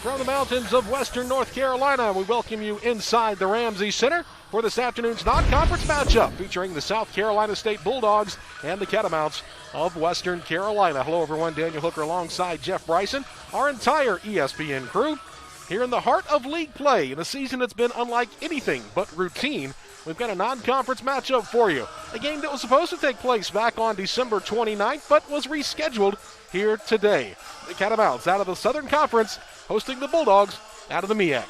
From the mountains of Western North Carolina, we welcome you inside the Ramsey Center for this afternoon's non-conference matchup featuring the South Carolina State Bulldogs and the Catamounts of Western Carolina. Hello, everyone. Daniel Hooker alongside Jeff Bryson, our entire ESPN crew. Here in the heart of league play, in a season that's been unlike anything but routine, we've got a non-conference matchup for you. A game that was supposed to take place back on December 29th, but was rescheduled here today. The Catamounts out of the Southern Conference hosting the Bulldogs out of the MEAC.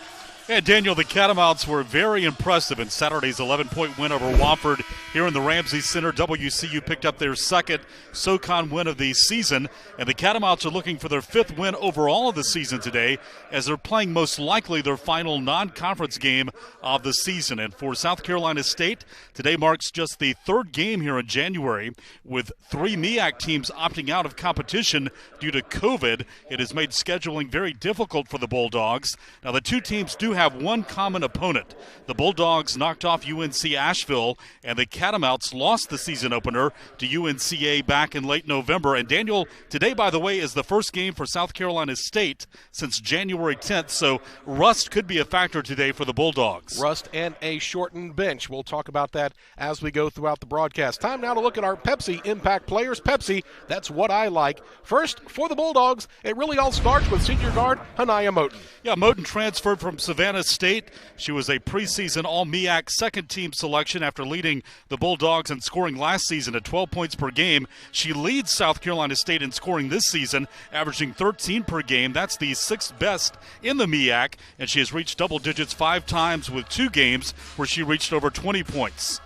And Daniel, the Catamounts were very impressive in Saturday's 11-point win over Wofford here in the Ramsey Center. WCU picked up their second SoCon win of the season, and the Catamounts are looking for their fifth win overall of the season today as they're playing most likely their final non-conference game of the season. And for South Carolina State, today marks just the third game here in January with three MEAC teams opting out of competition due to COVID. It has made scheduling very difficult for the Bulldogs. Now, the two teams do have one common opponent. The Bulldogs knocked off UNC Asheville, and the Catamounts lost the season opener to UNCA back in late November. And Daniel, today, by the way, is the first game for South Carolina State since January 10th, so rust could be a factor today for the Bulldogs. Rust and a shortened bench. We'll talk about that as we go throughout the broadcast. Time now to look at our Pepsi Impact players. Pepsi, that's what I like. First, for the Bulldogs, it really all starts with senior guard Hanaya Moten. Yeah, Moten transferred from Savannah State. She was a preseason All-MEAC second-team selection after leading the Bulldogs in scoring last season at 12 points per game. She leads South Carolina State in scoring this season, averaging 13 per game. That's the sixth best in the MEAC, and she has reached double digits 5 times with 2 games where she reached over 20 points.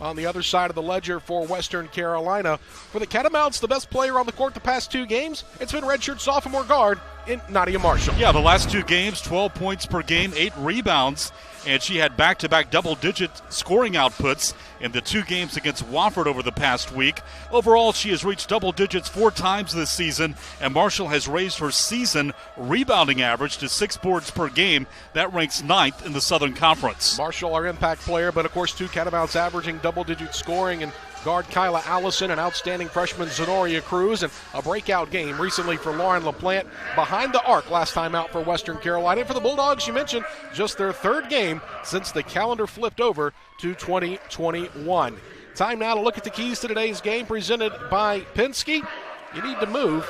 On the other side of the ledger for Western Carolina, for the Catamounts, the best player on the court the past 2 games, it's been redshirt sophomore guard in Nadia Marshall. Yeah, the last 2 games, 12 points per game, 8 rebounds, and she had back-to-back double-digit scoring outputs in the 2 games against Wofford over the past week. Overall, she has reached double digits 4 times this season, and Marshall has raised her season rebounding average to 6 boards per game. That ranks 9th in the Southern Conference. Marshall, our impact player, but of course 2 Catamounts averaging double-digit scoring, and guard Kyla Allison, an outstanding freshman Zenoria Cruz, and a breakout game recently for Lauren LaPlante behind the arc last time out for Western Carolina. And for the Bulldogs, you mentioned just their 3rd game since the calendar flipped over to 2021. Time now to look at the keys to today's game presented by Penske. You need to move.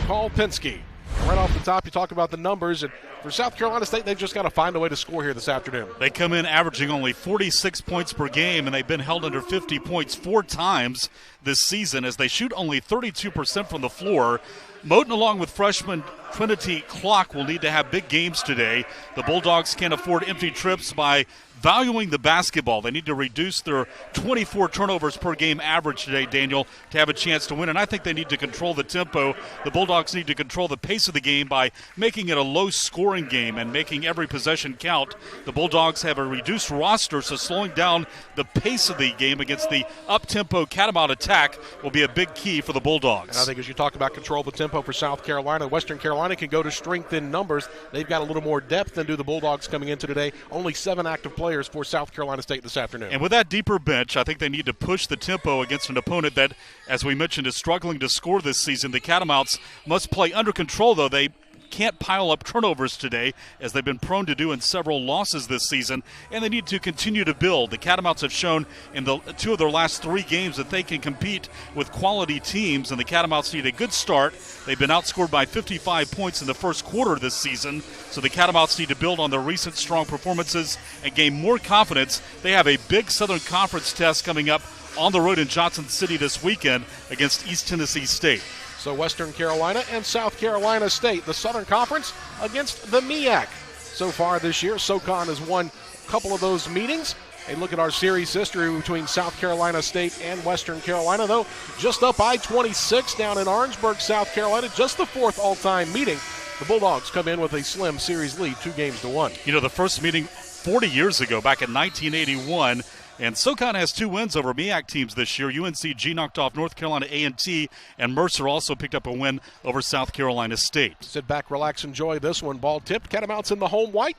Call Penske. Right off the top, you talk about the numbers, and for South Carolina State, they've just got to find a way to score here this afternoon. They come in averaging only 46 points per game, and they've been held under 50 points 4 times this season as they shoot only 32% from the floor. Moten, along with freshman Trinity Clock, will need to have big games today. The Bulldogs can't afford empty trips by valuing the basketball. They need to reduce their 24 turnovers per game average today, Daniel, to have a chance to win. And I think they need to control the tempo. The Bulldogs need to control the pace of the game by making it a low-scoring game and making every possession count. The Bulldogs have a reduced roster, so slowing down the pace of the game against the up-tempo Catamount attack will be a big key for the Bulldogs. And I think as you talk about control the tempo for South Carolina, Western Carolina can go to strength in numbers. They've got a little more depth than do the Bulldogs coming into today. Only 7 active players for South Carolina State this afternoon. And with that deeper bench, I think they need to push the tempo against an opponent that, as we mentioned, is struggling to score this season. The Catamounts must play under control, though. They can't pile up turnovers today, as they've been prone to do in several losses this season, and they need to continue to build. The Catamounts have shown in the 2 of their last 3 games that they can compete with quality teams, and the Catamounts need a good start. They've been outscored by 55 points in the first quarter this season, so the Catamounts need to build on their recent strong performances and gain more confidence. They have a big Southern Conference test coming up on the road in Johnson City this weekend against East Tennessee State. So Western Carolina and South Carolina State, the Southern Conference against the MEAC. So far this year, SoCon has won a couple of those meetings. A look at our series history between South Carolina State and Western Carolina, though, just up I-26 down in Orangeburg, South Carolina, just the 4th all-time meeting. The Bulldogs come in with a slim series lead, 2-1. You know, the first meeting 40 years ago, back in 1981, and SoCon has 2 wins over MEAC teams this year. UNCG knocked off North Carolina A&T, and Mercer also picked up a win over South Carolina State. Sit back, relax, enjoy this one. Ball tipped. Catamounts in the home white.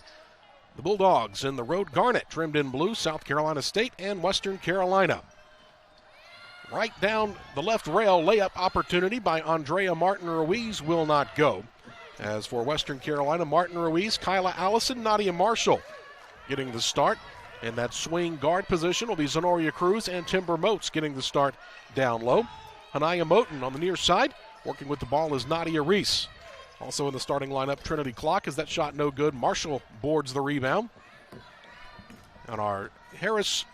The Bulldogs in the road garnet, trimmed in blue, South Carolina State and Western Carolina. Right down the left rail, layup opportunity by Andrea Martin Ruiz will not go. As for Western Carolina, Martin Ruiz, Kyla Allison, Nadia Marshall getting the start. And that swing guard position will be Zenoria Cruz and Timber Moats getting the start down low. Hanaya Moten on the near side. Working with the ball is Nadia Reese. Also in the starting lineup, Trinity Clock. Is that shot no good? Marshall boards the rebound. On our Harris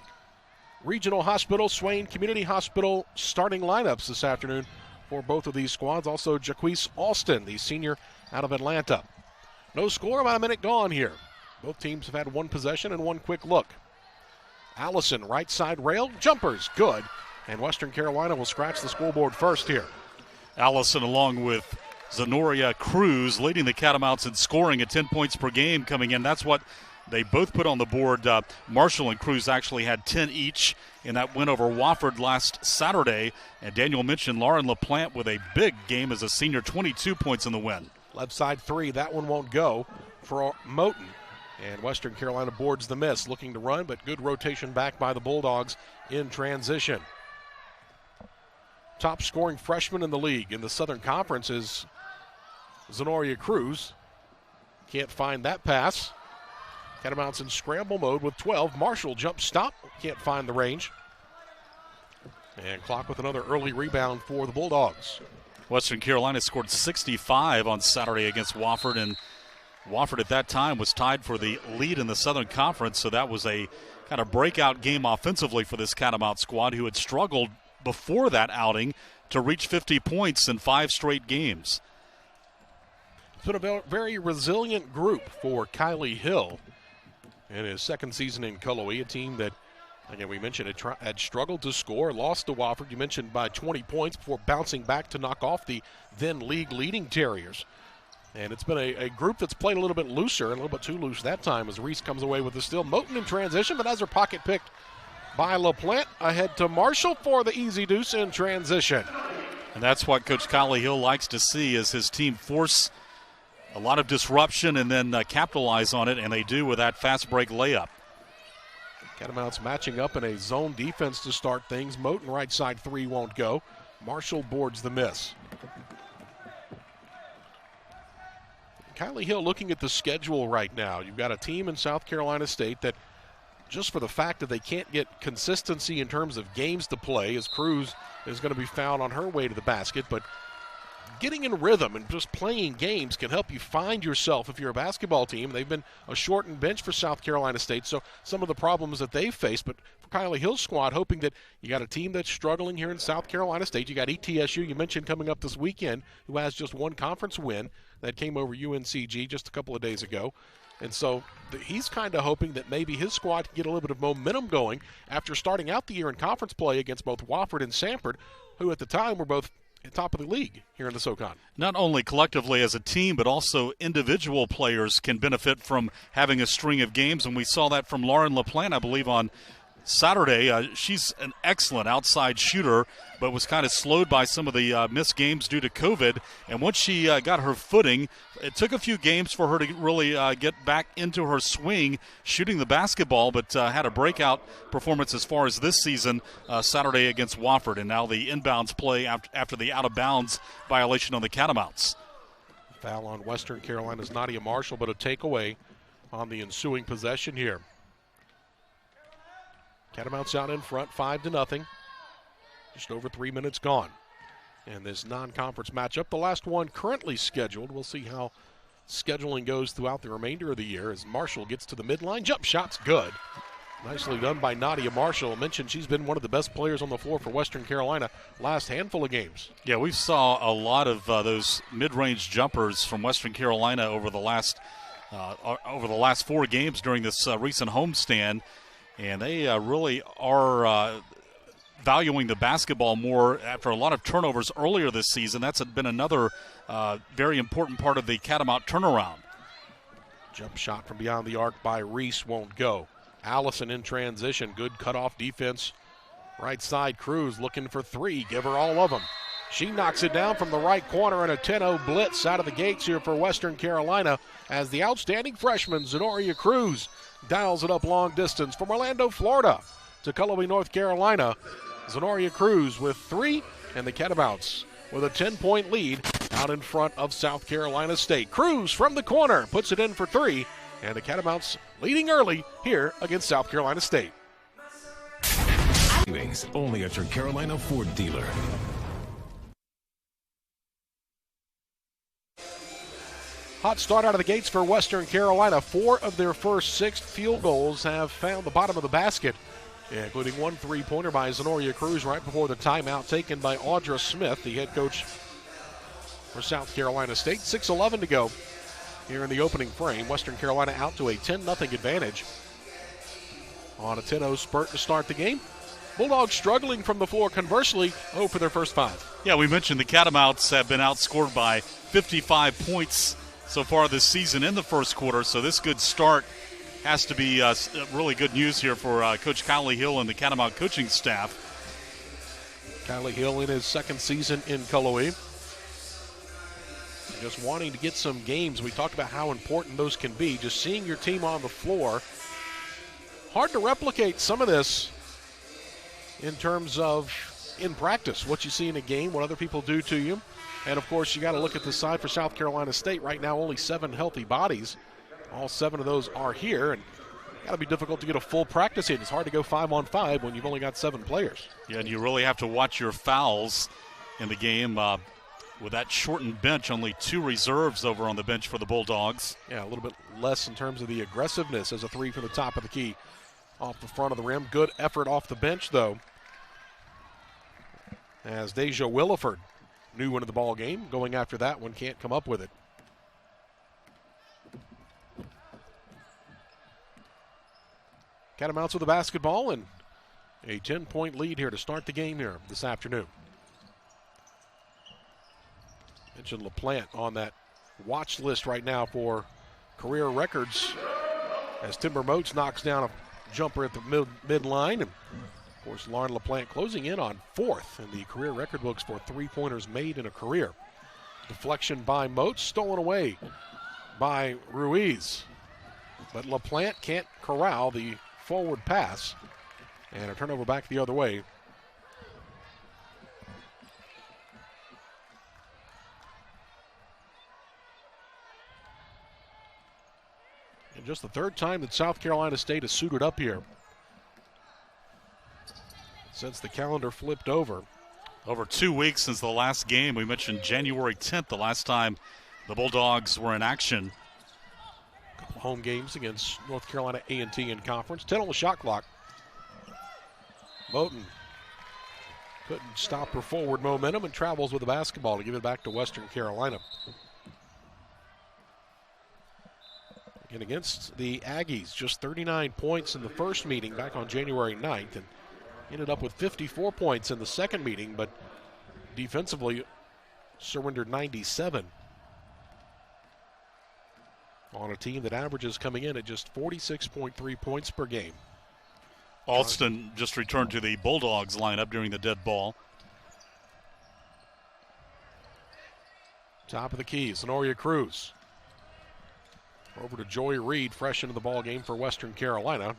Regional Hospital, Swain Community Hospital starting lineups this afternoon for both of these squads. Also Jaquise Alston, the senior out of Atlanta. No score, about a minute gone here. Both teams have had one possession and one quick look. Allison, right side rail, jumpers, good. And Western Carolina will scratch the scoreboard first here. Allison along with Zenoria Cruz leading the Catamounts in scoring at 10 points per game coming in. That's what they both put on the board. Marshall and Cruz actually had 10 each in that win over Wofford last Saturday. And Daniel mentioned Lauren LaPlante with a big game as a senior, 22 points in the win. Left side three, that one won't go for Moten. And Western Carolina boards the miss, looking to run, but good rotation back by the Bulldogs in transition. Top scoring freshman in the league in the Southern Conference is Zenoria Cruz. Can't find that pass. Catamounts in scramble mode with 12. Marshall jump stop, can't find the range. And Clock with another early rebound for the Bulldogs. Western Carolina scored 65 on Saturday against Wofford, and Wofford at that time was tied for the lead in the Southern Conference, so that was a kind of breakout game offensively for this Catamount squad, who had struggled before that outing to reach 50 points in 5 straight games. It's been a very resilient group for Kylie Hill in his second season in Cullowhee, a team that, again, we mentioned had struggled to score, lost to Wofford, you mentioned, by 20 points before bouncing back to knock off the then league-leading Terriers. And it's been a group that's played a little bit looser, a little bit too loose that time as Reese comes away with the steal. Moten in transition, but has her pocket picked by LaPlante. Ahead to Marshall for the easy deuce in transition. And that's what Coach Kylie Hill likes to see, is his team force a lot of disruption and then capitalize on it, and they do with that fast break layup. Catamounts matching up in a zone defense to start things. Moten right side three won't go. Marshall boards the miss. Kylie Hill looking at the schedule right now. You've got a team in South Carolina State that, just for the fact that they can't get consistency in terms of games to play, as Cruz is going to be fouled on her way to the basket, but getting in rhythm and just playing games can help you find yourself if you're a basketball team. They've been a shortened bench for South Carolina State, so some of the problems that they've faced, but for Kylie Hill's squad, hoping that you got a team that's struggling here in South Carolina State. You got ETSU, you mentioned, coming up this weekend, who has just one conference win that came over UNCG just a couple of days ago. And so he's kind of hoping that maybe his squad can get a little bit of momentum going after starting out the year in conference play against both Wofford and Sanford, who at the time were both at top of the league here in the SoCon. Not only collectively as a team, but also individual players can benefit from having a string of games, and we saw that from Lauren LaPlante, I believe, on Saturday. She's an excellent outside shooter, but was kind of slowed by some of the missed games due to COVID. And once she got her footing, it took a few games for her to really get back into her swing, shooting the basketball, but had a breakout performance as far as this season, Saturday against Wofford. And now the inbounds play after the out-of-bounds violation on the Catamounts. Foul on Western Carolina's Nadia Marshall, but a takeaway on the ensuing possession here. Catamounts out in front, 5-0. Just over 3 minutes gone. And this non-conference matchup, the last one currently scheduled. We'll see how scheduling goes throughout the remainder of the year as Marshall gets to the midline. Jump shot's good. Nicely done by Nadia Marshall. I mentioned she's been one of the best players on the floor for Western Carolina last handful of games. Yeah, we saw a lot of those mid-range jumpers from Western Carolina over the last 4 games during this recent homestand. And they really are valuing the basketball more after a lot of turnovers earlier this season. That's been another very important part of the Catamount turnaround. Jump shot from beyond the arc by Reese won't go. Allison in transition. Good cutoff defense. Right side, Cruz looking for three. Give her all of them. She knocks it down from the right corner in a 10-0 blitz out of the gates here for Western Carolina as the outstanding freshman, Zenoria Cruz, dials it up long distance from Orlando, Florida to Cullowhee, North Carolina. Zenoria Cruz with three, and the Catamounts with a 10-point lead out in front of South Carolina State. Cruz from the corner puts it in for three, and the Catamounts leading early here against South Carolina State. Only at your Carolina Ford dealer. Hot start out of the gates for Western Carolina. 4 of their first 6 field goals have found the bottom of the basket, including one three-pointer by Zenoria Cruz right before the timeout taken by Audra Smith, the head coach for South Carolina State. 6:11 to go here in the opening frame. Western Carolina out to a 10-0 advantage on a 10-0 spurt to start the game. Bulldogs struggling from the floor. Conversely, 0 for their first 5. Yeah, we mentioned the Catamounts have been outscored by 55 points so far this season in the first quarter, so this good start has to be really good news here for Coach Kylie Hill and the Catamount coaching staff. Kylie Hill in his second season in Cullowhee. Just wanting to get some games. We talked about how important those can be. Just seeing your team on the floor. Hard to replicate some of this in terms of in practice, what you see in a game, what other people do to you. And, of course, you got to look at the side for South Carolina State. Right now, only 7 healthy bodies. All 7 of those are here, and got to be difficult to get a full practice in. It's hard to go 5-on-5 when you've only got 7 players. Yeah, and you really have to watch your fouls in the game. With that shortened bench, only 2 reserves over on the bench for the Bulldogs. Yeah, a little bit less in terms of the aggressiveness as a 3 from the top of the key off the front of the rim. Good effort off the bench, though, as Deja Williford, new into the ball game, going after that one, can't come up with it. Catamounts with the basketball and a 10-point lead here to start the game here this afternoon. Mentioned LaPlante on that watch list right now for career records as Timber Moats knocks down a jumper at the midline. And, of course, Lauren LaPlante closing in on 4th in the career record books for three-pointers made in a career. Deflection by Moats, stolen away by Ruiz. But LaPlante can't corral the forward pass, and a turnover back the other way. And just the 3rd time that South Carolina State has suited up here since the calendar flipped over. Over 2 weeks since the last game. We mentioned January 10th, the last time the Bulldogs were in action. Couple home games against North Carolina A&T in conference. 10 on the shot clock. Moten couldn't stop her forward momentum and travels with the basketball to give it back to Western Carolina. And against the Aggies, just 39 points in the first meeting back on January 9th, and ended up with 54 points in the second meeting, but defensively surrendered 97 on a team that averages coming in at just 46.3 points per game. Alston just returned to the Bulldogs lineup during the dead ball. Top of the key, Zenoria Cruz. Over to Joy Reed, fresh into the ball game for Western Carolina.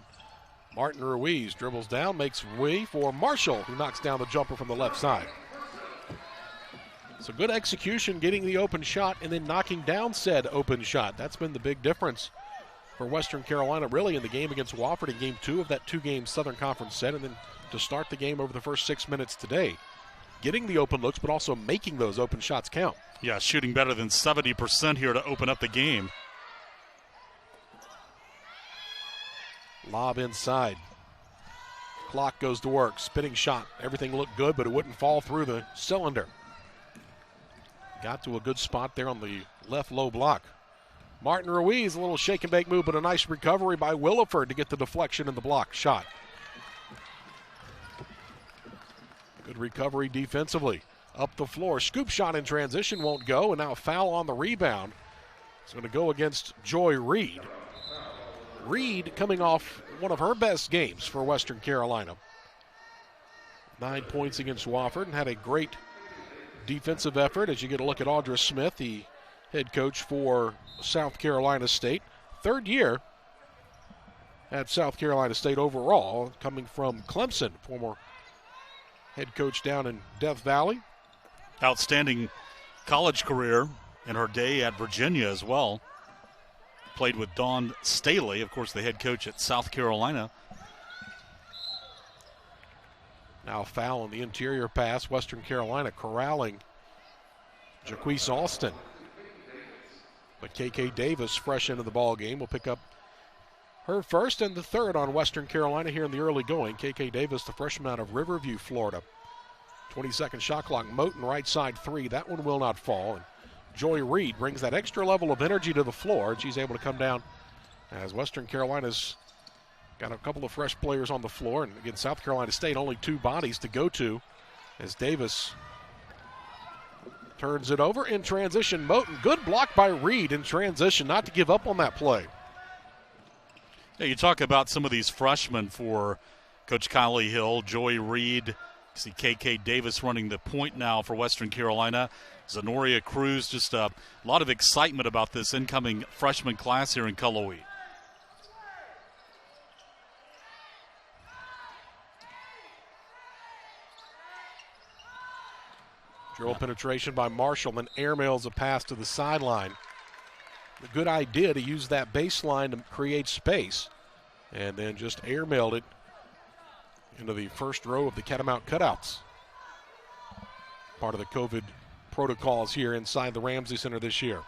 Martin Ruiz dribbles down, makes way for Marshall, who knocks down the jumper from the left side. So good execution, getting the open shot and then knocking down said open shot. That's been the big difference for Western Carolina, really, in the game against Wofford in Game 2 of that 2-game Southern Conference set, and then to start the game over the first 6 minutes today. Getting the open looks, but also making those open shots count. Yeah, shooting better than 70% here to open up the game. Lob inside. Clock goes to work. Spinning shot. Everything looked good, but it wouldn't fall through the cylinder. Got to a good spot there on the left low block. Martin Ruiz, a little shake and bake move, but a nice recovery by Williford to get the deflection in the block shot. Good recovery defensively. Up the floor. Scoop shot in transition won't go, and now a foul on the rebound. It's going to go against Joy Reed. Reed coming off one of her best games for Western Carolina. 9 points against Wofford and had a great defensive effort as you get a look at Audra Smith, the head coach for South Carolina State. 3rd year at South Carolina State overall, coming from Clemson, former head coach down in Death Valley. Outstanding college career in her day at Virginia as well. Played with Dawn Staley, of course, the head coach at South Carolina. Now foul on the interior pass. Western Carolina corralling Jaquise Austin. But KK Davis, fresh into the ball game, will pick up her first and the third on Western Carolina here in the early going. KK Davis, the freshman out of Riverview, Florida. 20-second shot clock. Moten right side three. That one will not fall. And Joy Reed brings that extra level of energy to the floor. She's able to come down as Western Carolina's got a couple of fresh players on the floor. And again, South Carolina State only two bodies to go to as Davis turns it over in transition. Moten, good block by Reed in transition, not to give up on that play. Yeah, you talk about some of these freshmen for Coach Kylie Hill, Joy Reed. You see KK Davis running the point now for Western Carolina. Zenoria Cruz, just a lot of excitement about this incoming freshman class here in Cullowhee. Dribble penetration by Marshall, then airmails a pass to the sideline. A good idea to use that baseline to create space, and then just airmailed it into the first row of the Catamount cutouts. Part of the COVID protocols here inside the Ramsey Center this year.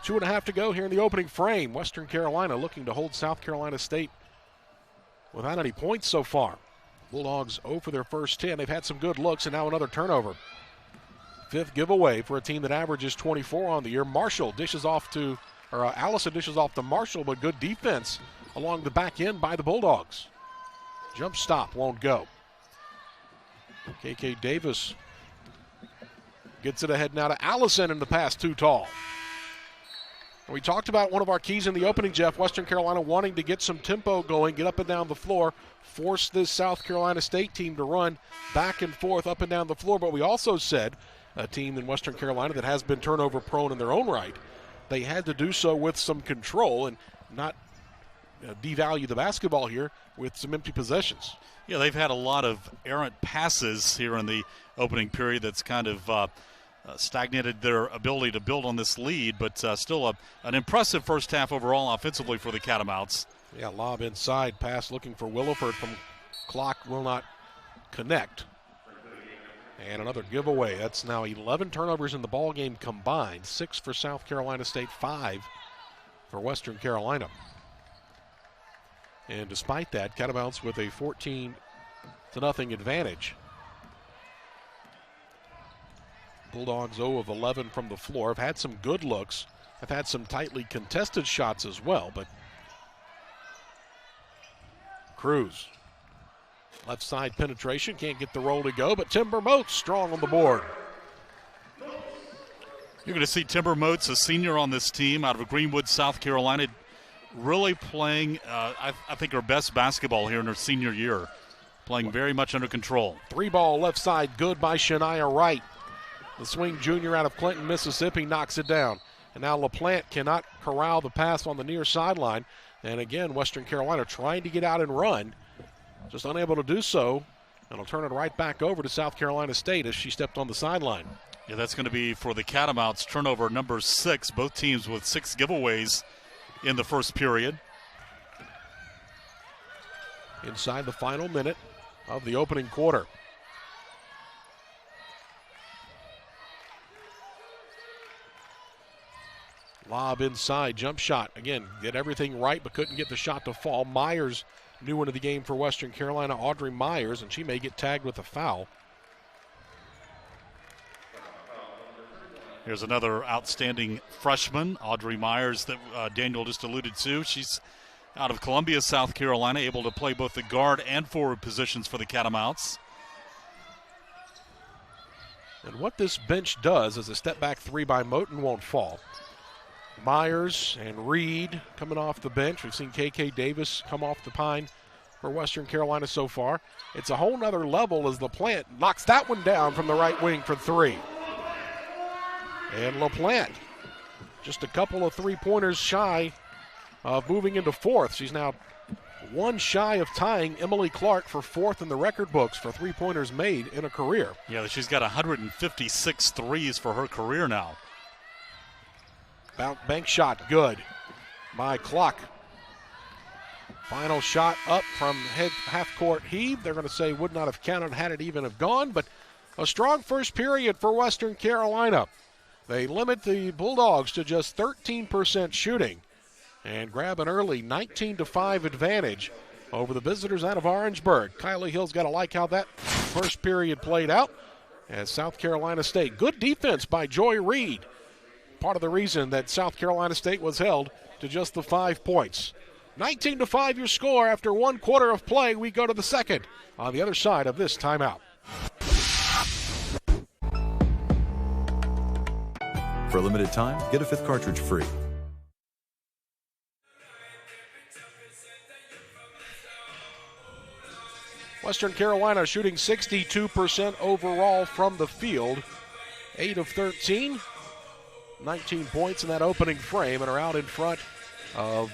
2.5 to go here in the opening frame. Western Carolina looking to hold South Carolina State without any points so far. Bulldogs 0 for their first 10. They've had some good looks, and now another turnover. Fifth giveaway for a team that averages 24 on the year. Allison dishes off to Marshall, but good defense along the back end by the Bulldogs. Jump stop won't go. KK Davis gets it ahead now to Allison, and the pass too tall. We talked about one of our keys in the opening, Jeff. Western Carolina wanting to get some tempo going, get up and down the floor, force this South Carolina State team to run back and forth up and down the floor. But we also said a team in Western Carolina that has been turnover prone in their own right, they had to do so with some control and not devalue the basketball here with some empty possessions. Yeah, they've had a lot of errant passes here in the opening period that's kind of stagnated their ability to build on this lead, but still an impressive first half overall offensively for the Catamounts. Yeah, lob inside, pass looking for Williford from clock, will not connect. And another giveaway. That's now 11 turnovers in the ball game combined. 6 for South Carolina State, 5 for Western Carolina. And despite that, Catamounts with a 14-0 advantage. Bulldogs 0 of 11 from the floor. Have had some good looks. Have had some tightly contested shots as well, but Cruz. Left side penetration, can't get the roll to go, but Timber Moats strong on the board. You're going to see Timber Moats, a senior on this team out of Greenwood, South Carolina, really playing, I think, her best basketball here in her senior year. Playing very much under control. 3-ball left side, good by Shania Wright. The swing junior out of Clinton, Mississippi, knocks it down. And now LaPlante cannot corral the pass on the near sideline. And again, Western Carolina trying to get out and run, just unable to do so. And will turn it right back over to South Carolina State as she stepped on the sideline. Yeah, that's going to be for the Catamounts, turnover number 6. Both teams with 6 giveaways in the first period. Inside the final minute of the opening quarter. Lob inside, jump shot. Again, did everything right but couldn't get the shot to fall. Myers, new into the game for Western Carolina, Audrey Myers, and she may get tagged with a foul. Here's another outstanding freshman, Audrey Myers, that Daniel just alluded to. She's out of Columbia, South Carolina, able to play both the guard and forward positions for the Catamounts. And what this bench does is a step back three by Moten won't fall. Myers and Reed coming off the bench. We've seen KK Davis come off the pine for Western Carolina so far. It's a whole nother level as LaPlante knocks that one down from the right wing for 3. And LaPlante just a couple of three-pointers shy of moving into fourth. She's now one shy of tying Emily Clark for fourth in the record books for three-pointers made in a career. Yeah, she's got 156 threes for her career now. Bank shot good by Clark. Final shot up from half-court heave. They're going to say would not have counted had it even have gone, but a strong first period for Western Carolina. They limit the Bulldogs to just 13% shooting and grab an early 19-5 advantage over the visitors out of Orangeburg. Kylie Hill's got to like how that first period played out as South Carolina State. Good defense by Joy Reid. Part of the reason that South Carolina State was held to just the 5 points. 19-5 your score after 1 quarter of play. We go to the second on the other side of this timeout. For a limited time, get a 5th cartridge free. Western Carolina shooting 62% overall from the field. 8 of 13. 19 points in that opening frame and are out in front of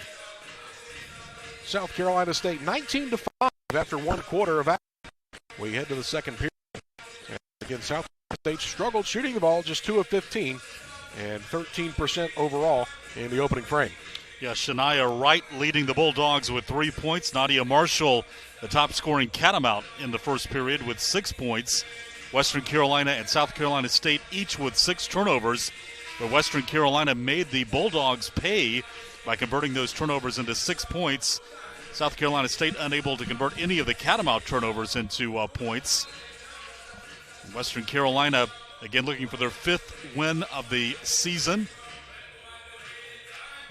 South Carolina State. 19-5 after 1 quarter of action. We head to the second period. And again, South Carolina State struggled shooting the ball, just 2 of 15 and 13% overall in the opening frame. Yeah, Shania Wright leading the Bulldogs with 3 points. Nadia Marshall, the top scoring Catamount in the first period with 6 points. Western Carolina and South Carolina State each with 6 turnovers. But Western Carolina made the Bulldogs pay by converting those turnovers into 6 points. South Carolina State unable to convert any of the Catamount turnovers into points. Western Carolina, again, looking for their 5th win of the season.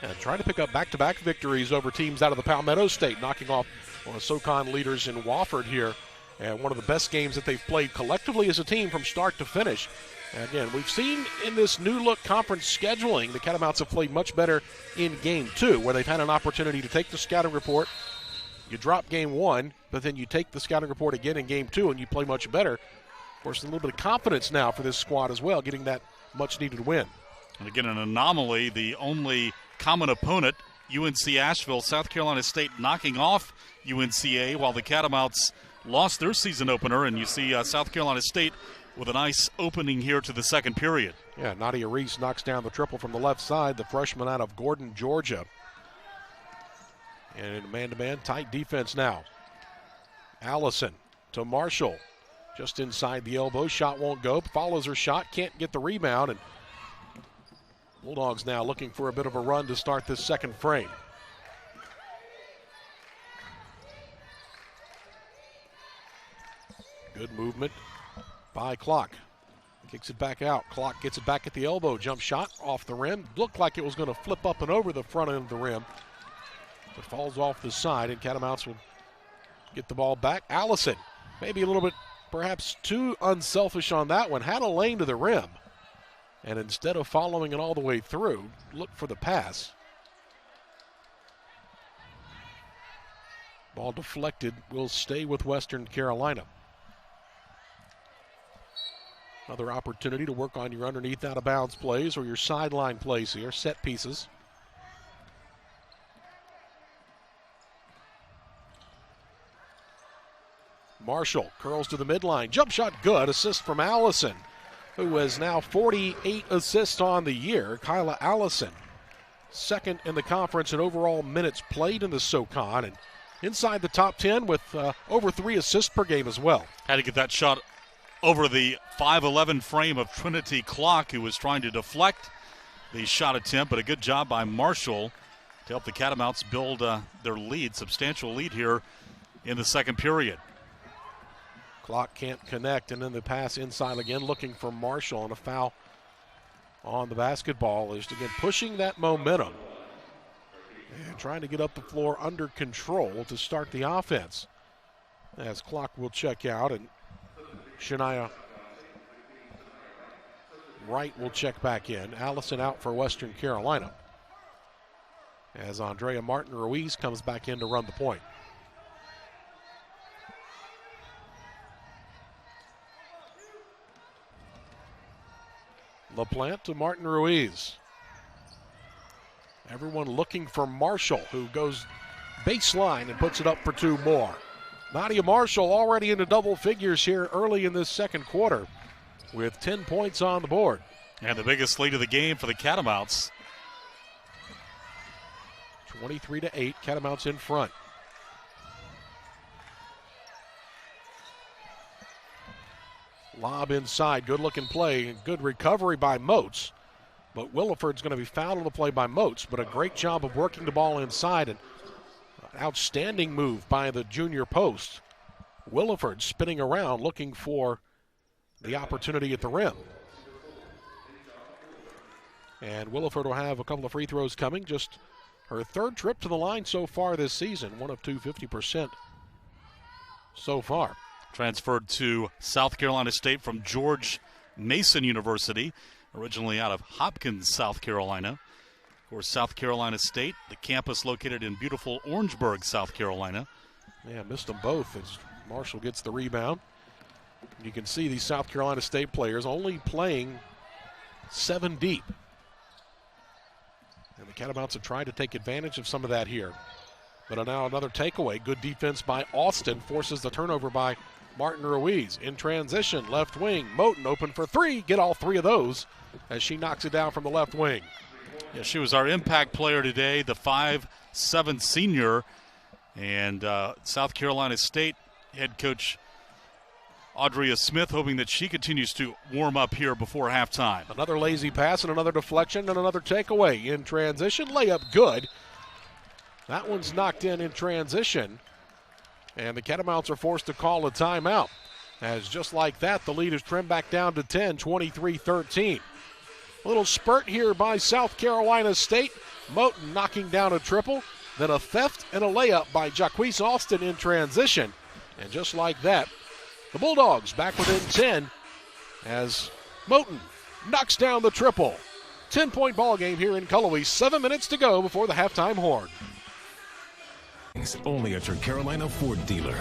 And trying to pick up back-to-back victories over teams out of the Palmetto State, knocking off one of SoCon leaders in Wofford here. And one of the best games that they've played collectively as a team from start to finish. And again, we've seen in this new-look conference scheduling, the Catamounts have played much better in Game 2, where they've had an opportunity to take the scouting report. You drop Game 1, but then you take the scouting report again in Game 2, and you play much better. Of course, a little bit of confidence now for this squad as well, getting that much-needed win. And again, an anomaly, the only common opponent, UNC Asheville, South Carolina State knocking off UNCA, while the Catamounts lost their season opener, and you see South Carolina State with a nice opening here to the second period. Yeah, Nadia Reese knocks down the triple from the left side, the freshman out of Gordon, Georgia. And in man-to-man, tight defense now. Allison to Marshall, just inside the elbow. Shot won't go, follows her shot, can't get the rebound. And Bulldogs now looking for a bit of a run to start this second frame. Good movement by Clark. Kicks it back out. Clark gets it back at the elbow. Jump shot off the rim. Looked like it was going to flip up and over the front end of the rim. But falls off the side, and Catamounts will get the ball back. Allison, maybe a little bit perhaps too unselfish on that one. Had a lane to the rim. And instead of following it all the way through, looked for the pass. Ball deflected. Will stay with Western Carolina. Another opportunity to work on your underneath out-of-bounds plays or your sideline plays here, set pieces. Marshall curls to the midline. Jump shot good. Assist from Allison, who has now 48 assists on the year. Kyla Allison, second in the conference in overall minutes played in the SoCon, and inside the top 10 with over 3 assists per game as well. Had to get that shot over the 5'11" frame of Trinity Clark, who was trying to deflect the shot attempt, but a good job by Marshall to help the Catamounts build their lead, substantial lead here in the second period. Clark can't connect, and then the pass inside again, looking for Marshall, and a foul on the basketball. Is again pushing that momentum and trying to get up the floor under control to start the offense. As Clark will check out, and Shania Wright will check back in. Allison out for Western Carolina, as Andrea Martin-Ruiz comes back in to run the point. LaPlante to Martin-Ruiz. Everyone looking for Marshall, who goes baseline and puts it up for 2 more. Nadia Marshall already into double figures here early in this second quarter with 10 points on the board. And the biggest lead of the game for the Catamounts. 23-8, Catamounts in front. Lob inside, good looking play, good recovery by Moats. But Williford's going to be fouled on the play by Moats, but a great job of working the ball inside and an outstanding move by the junior post. Williford spinning around looking for the opportunity at the rim. And Williford will have a couple of free throws coming. Just her 3rd trip to the line so far this season, 1 of 2, 50% so far. Transferred to South Carolina State from George Mason University, originally out of Hopkins, South Carolina. Of course, South Carolina State, the campus located in beautiful Orangeburg, South Carolina. Yeah, missed them both as Marshall gets the rebound. You can see these South Carolina State players only playing 7 deep. And the Catamounts have tried to take advantage of some of that here. But now another takeaway. Good defense by Austin forces the turnover by Martin Ruiz. In transition, left wing. Moten open for 3. Get all 3 of those as she knocks it down from the left wing. Yeah, she was our impact player today, the 5'7" senior. And South Carolina State head coach Audria Smith hoping that she continues to warm up here before halftime. Another lazy pass and another deflection and another takeaway. In transition, layup good. That one's knocked in transition. And the Catamounts are forced to call a timeout. As just like that, the lead is trimmed back down to 10, 23-13. A little spurt here by South Carolina State. Moten knocking down a triple. Then a theft and a layup by Jaquise Austin in transition. And just like that, the Bulldogs back within 10 as Moten knocks down the triple. 10-point ball game here in Cullowhee. 7 minutes to go before the halftime horn. Only at your Carolina Ford dealer.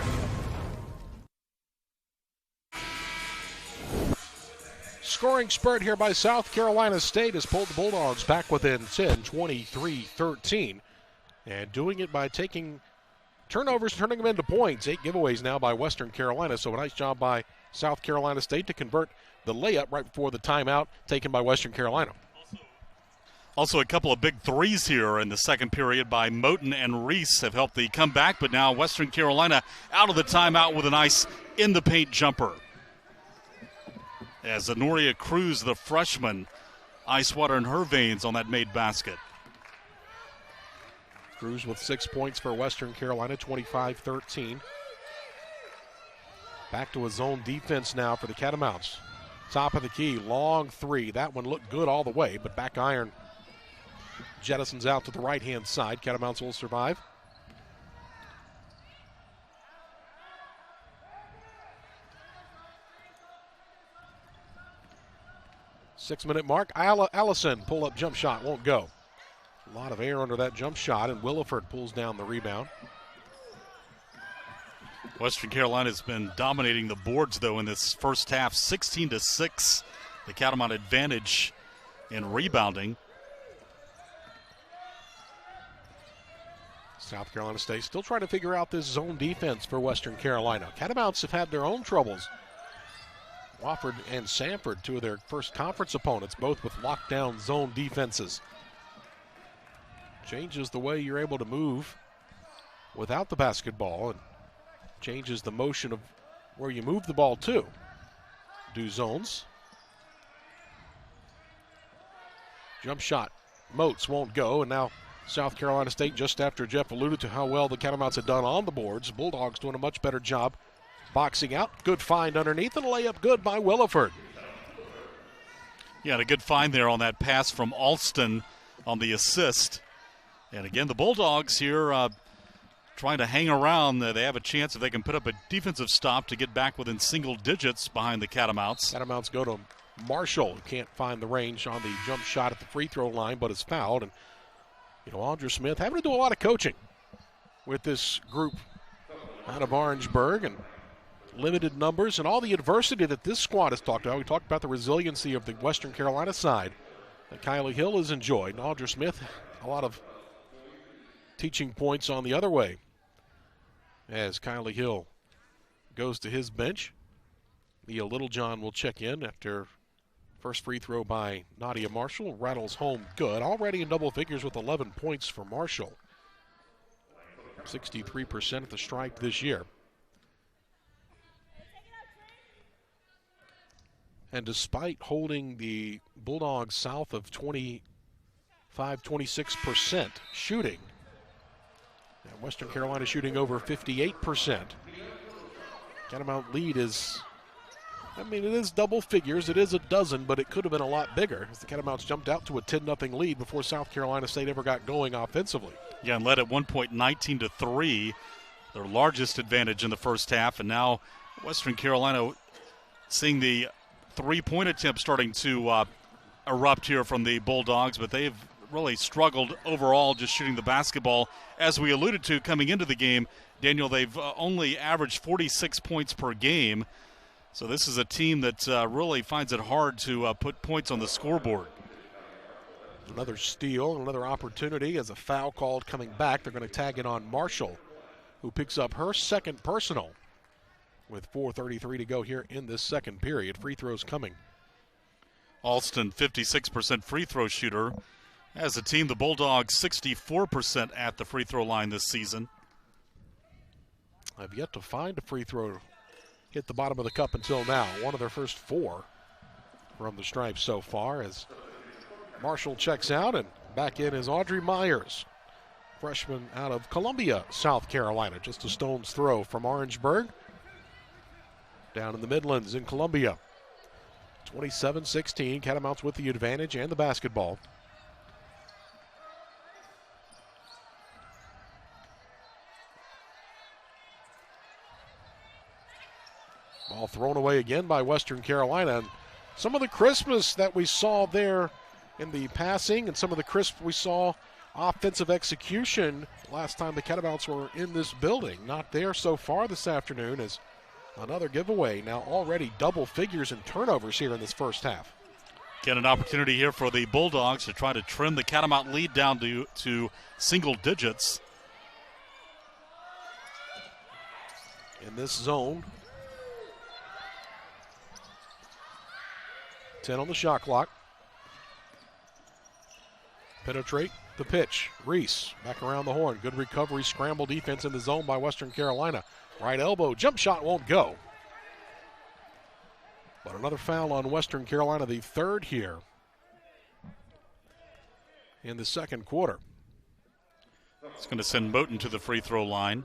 Scoring spurt here by South Carolina State has pulled the Bulldogs back within 10, 23-13. And doing it by taking turnovers, turning them into points. 8 giveaways now by Western Carolina. So a nice job by South Carolina State to convert the layup right before the timeout taken by Western Carolina. Also a couple of big threes here in the second period by Moten and Reese have helped the comeback, but now Western Carolina out of the timeout with a nice in-the-paint jumper. As Honoria Cruz, the freshman, ice water in her veins on that made basket. Cruz with 6 points for Western Carolina, 25-13. Back to a zone defense now for the Catamounts. Top of the key, long 3. That one looked good all the way, but back iron jettisons out to the right-hand side. Catamounts will survive. Six-minute mark. Allison, pull-up jump shot, won't go. A lot of air under that jump shot, and Williford pulls down the rebound. Western Carolina has been dominating the boards, though, in this first half, 16-6. The Catamount advantage in rebounding. South Carolina State still trying to figure out this zone defense for Western Carolina. Catamounts have had their own troubles. Wofford and Sanford, 2 of their first conference opponents, both with lockdown zone defenses. Changes the way you're able to move without the basketball and changes the motion of where you move the ball to. Do zones. Jump shot. Moats won't go, and now South Carolina State, just after Jeff alluded to how well the Catamounts had done on the boards, Bulldogs doing a much better job boxing out. Good find underneath and a layup good by Williford. Yeah, and a good find there on that pass from Alston on the assist. And again, the Bulldogs here trying to hang around. They have a chance if they can put up a defensive stop to get back within single digits behind the Catamounts. Catamounts go to Marshall, who can't find the range on the jump shot at the free throw line, but is fouled. And Audra Smith having to do a lot of coaching with this group out of Orangeburg and limited numbers and all the adversity that this squad has talked about. We talked about the resiliency of the Western Carolina side that Kylie Hill has enjoyed. And Audra Smith, a lot of teaching points on the other way as Kylie Hill goes to his bench. Leah Littlejohn will check in after first free throw by Nadia Marshall. Rattles home good. Already in double figures with 11 points for Marshall. 63% at the stripe this year. And despite holding the Bulldogs south of 26% shooting, and Western Carolina shooting over 58%. Catamount lead is, it is double figures. It is a dozen, but it could have been a lot bigger as the Catamounts jumped out to a 10-0 lead before South Carolina State ever got going offensively. Yeah, and led at one point 19-3, their largest advantage in the first half. And now Western Carolina seeing the three-point attempt starting to erupt here from the Bulldogs, but they've really struggled overall just shooting the basketball. As we alluded to coming into the game, Daniel, they've only averaged 46 points per game. So this is a team that really finds it hard to put points on the scoreboard. Another steal, another opportunity as a foul called coming back. They're going to tag it on Marshall, who picks up her second personal with 4:33 to go here in this second period. Free throws coming. Alston, 56% free throw shooter. As a team, the Bulldogs 64% at the free throw line this season. I've yet to find a free throw hit the bottom of the cup until now. One of their first four from the stripe so far as Marshall checks out, and back in is Audrey Myers, freshman out of Columbia, South Carolina. Just a stone's throw from Orangeburg. Down in the Midlands in Columbia. 27-16, Catamounts with the advantage and the basketball. Ball thrown away again by Western Carolina. And some of the crispness that we saw there in the passing and some of the crisp we saw offensive execution last time the Catamounts were in this building. Not there so far this afternoon as another giveaway. Now already double figures in turnovers here in this first half. Get an opportunity here for the Bulldogs to try to trim the Catamount lead down to single digits. In this zone. 10 on the shot clock. Penetrate the pitch. Reese back around the horn. Good recovery, scramble defense in the zone by Western Carolina. Right elbow, jump shot won't go. But another foul on Western Carolina, the third here in the second quarter. It's going to send Moten to the free throw line.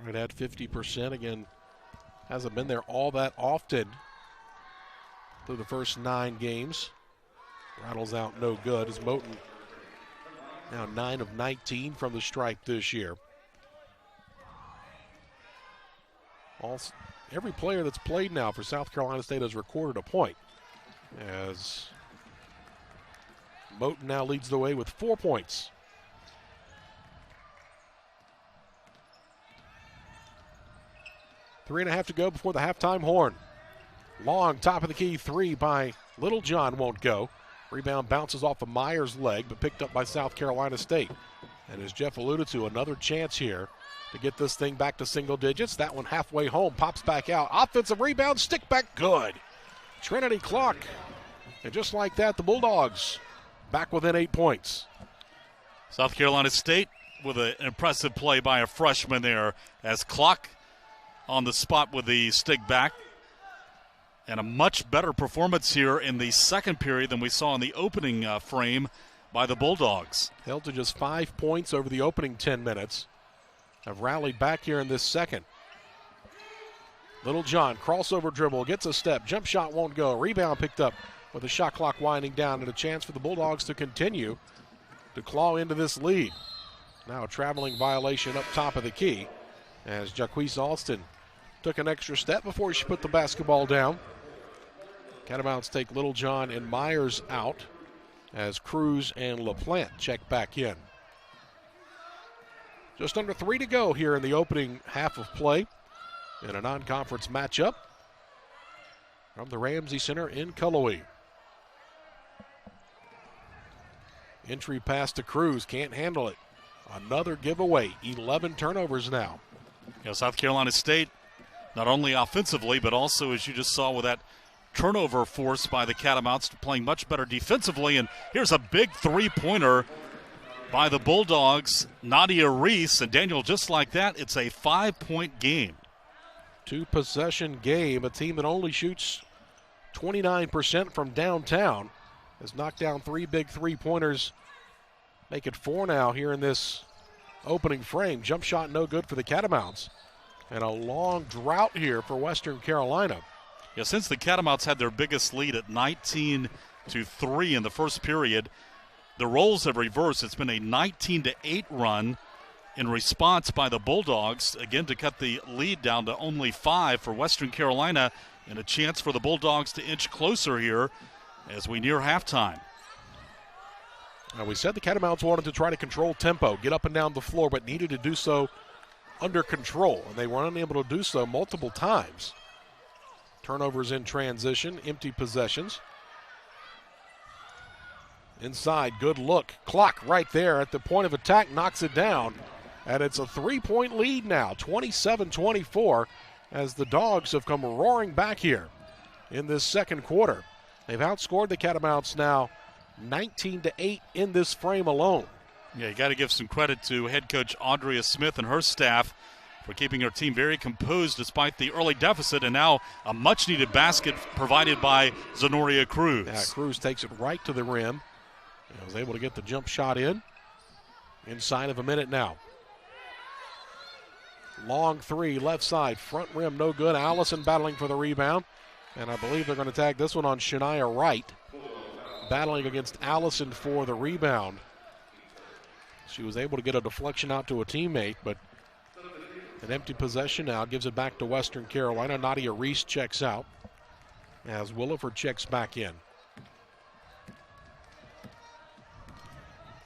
Right at 50%. Again, hasn't been there all that often through the first 9 games. Rattles out no good as Moten now 9 of 19 from the stripe this year. Every player that's played now for South Carolina State has recorded a point as Moten now leads the way with 4 points. Three and a half to go before the halftime horn. Long top of the key three by Littlejohn won't go. Rebound bounces off of Myers' leg, but picked up by South Carolina State. And as Jeff alluded to, another chance here to get this thing back to single digits. That one halfway home, pops back out. Offensive rebound, stick back good. Trinity Clock. And just like that, the Bulldogs back within 8 points. South Carolina State with an impressive play by a freshman there as Clock on the spot with the stick back. And a much better performance here in the second period than we saw in the opening frame by the Bulldogs. Held to just 5 points over the opening 10 minutes. Have rallied back here in this second. Littlejohn, crossover dribble, gets a step, jump shot won't go. Rebound picked up with the shot clock winding down, and a chance for the Bulldogs to continue to claw into this lead. Now a traveling violation up top of the key as Jaquise Alston took an extra step before she put the basketball down. Catamounts take Littlejohn and Myers out as Cruz and LaPlante check back in. Just under 3 to go here in the opening half of play in a non-conference matchup from the Ramsey Center in Cullowhee. Entry pass to Cruz, can't handle it. Another giveaway, 11 turnovers now. South Carolina State, not only offensively, but also, as you just saw with that turnover force by the Catamounts, playing much better defensively. And here's a big three-pointer by the Bulldogs, Nadia Reese. And Daniel, just like that, it's a 5-point game. 2-possession game. A team that only shoots 29% from downtown has knocked down 3 big three-pointers. Make it 4 now here in this opening frame. Jump shot no good for the Catamounts. And a long drought here for Western Carolina. Yeah, since the Catamounts had their biggest lead at 19-3 in the first period, the roles have reversed. It's been a 19-8 run in response by the Bulldogs, again to cut the lead down to only 5 for Western Carolina, and a chance for the Bulldogs to inch closer here as we near halftime. Now, we said the Catamounts wanted to try to control tempo, get up and down the floor, but needed to do so under control, and they were unable to do so multiple times. Turnovers in transition, empty possessions. Inside, good look. Clock right there at the point of attack, knocks it down. And it's a 3-point lead now, 27-24, as the Dogs have come roaring back here in this second quarter. They've outscored the Catamounts now 19-8 in this frame alone. Yeah, you got to give some credit to head coach Andrea Smith and her staff for keeping her team very composed despite the early deficit, and now a much-needed basket provided by Zenoria Cruz. Yeah, Cruz takes it right to the rim. And was able to get the jump shot in. Inside of a minute now. Long three, left side, front rim, no good. Allison battling for the rebound. And I believe they're going to tag this one on Shania Wright. Battling against Allison for the rebound. She was able to get a deflection out to a teammate, but an empty possession now gives it back to Western Carolina. Nadia Reese checks out as Williford checks back in.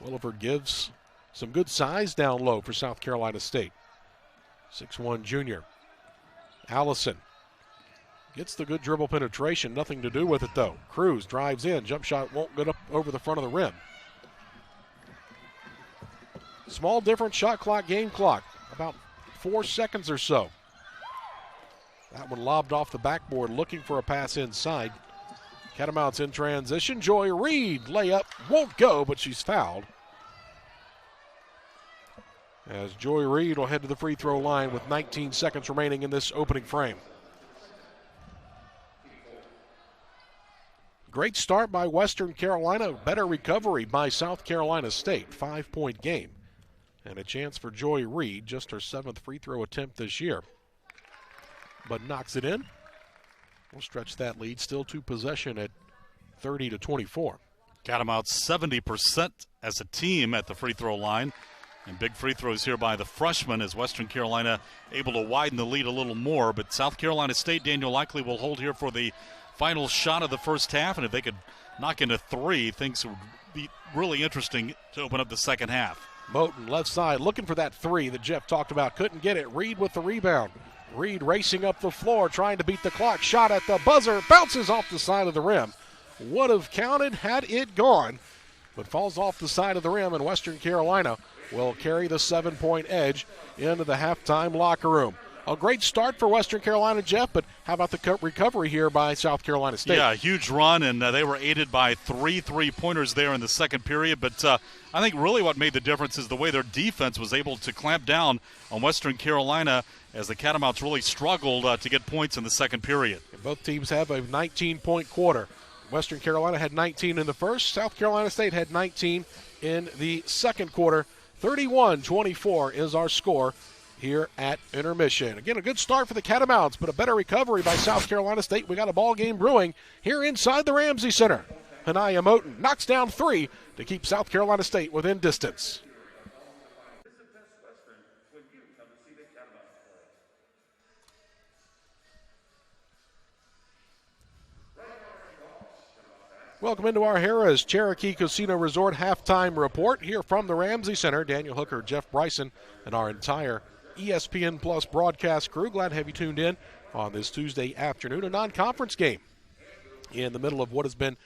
Williford gives some good size down low for South Carolina State. 6'1" junior. Allison gets the good dribble penetration. Nothing to do with it, though. Cruz drives in. Jump shot won't get up over the front of the rim. Small difference, shot clock, game clock. About 4 seconds or so. That one lobbed off the backboard, looking for a pass inside. Catamounts in transition. Joy Reed, layup, won't go, but she's fouled. As Joy Reed will head to the free throw line with 19 seconds remaining in this opening frame. Great start by Western Carolina. Better recovery by South Carolina State. 5-point game. And a chance for Joy Reed, just her 7th free throw attempt this year. But knocks it in. We'll stretch that lead. Still 2 possession at 30-24. Catamounts 70% as a team at the free throw line. And big free throws here by the freshmen as Western Carolina able to widen the lead a little more. But South Carolina State, Daniel, likely will hold here for the final shot of the first half. And if they could knock into 3, things would be really interesting to open up the second half. Moten left side looking for that 3 that Jeff talked about. Couldn't get it. Reed with the rebound. Reed racing up the floor, trying to beat the clock. Shot at the buzzer. Bounces off the side of the rim. Would have counted had it gone, but falls off the side of the rim, and Western Carolina will carry the 7-point edge into the halftime locker room. A great start for Western Carolina, Jeff, but how about the recovery here by South Carolina State? Yeah, huge run, and they were aided by 3 3-pointers there in the second period. But I think really what made the difference is the way their defense was able to clamp down on Western Carolina as the Catamounts really struggled to get points in the second period. And both teams have a 19-point quarter. Western Carolina had 19 in the first. South Carolina State had 19 in the second quarter. 31-24 is our score here at intermission. Again, a good start for the Catamounts, but a better recovery by South Carolina State. We got a ball game brewing here inside the Ramsey Center. Hanaya Moten knocks down 3 to keep South Carolina State within distance. Welcome into our Harrah's Cherokee Casino Resort halftime report here from the Ramsey Center. Daniel Hooker, Jeff Bryson, and our entire ESPN Plus broadcast crew. Glad to have you tuned in on this Tuesday afternoon. A non-conference game in the middle of what has been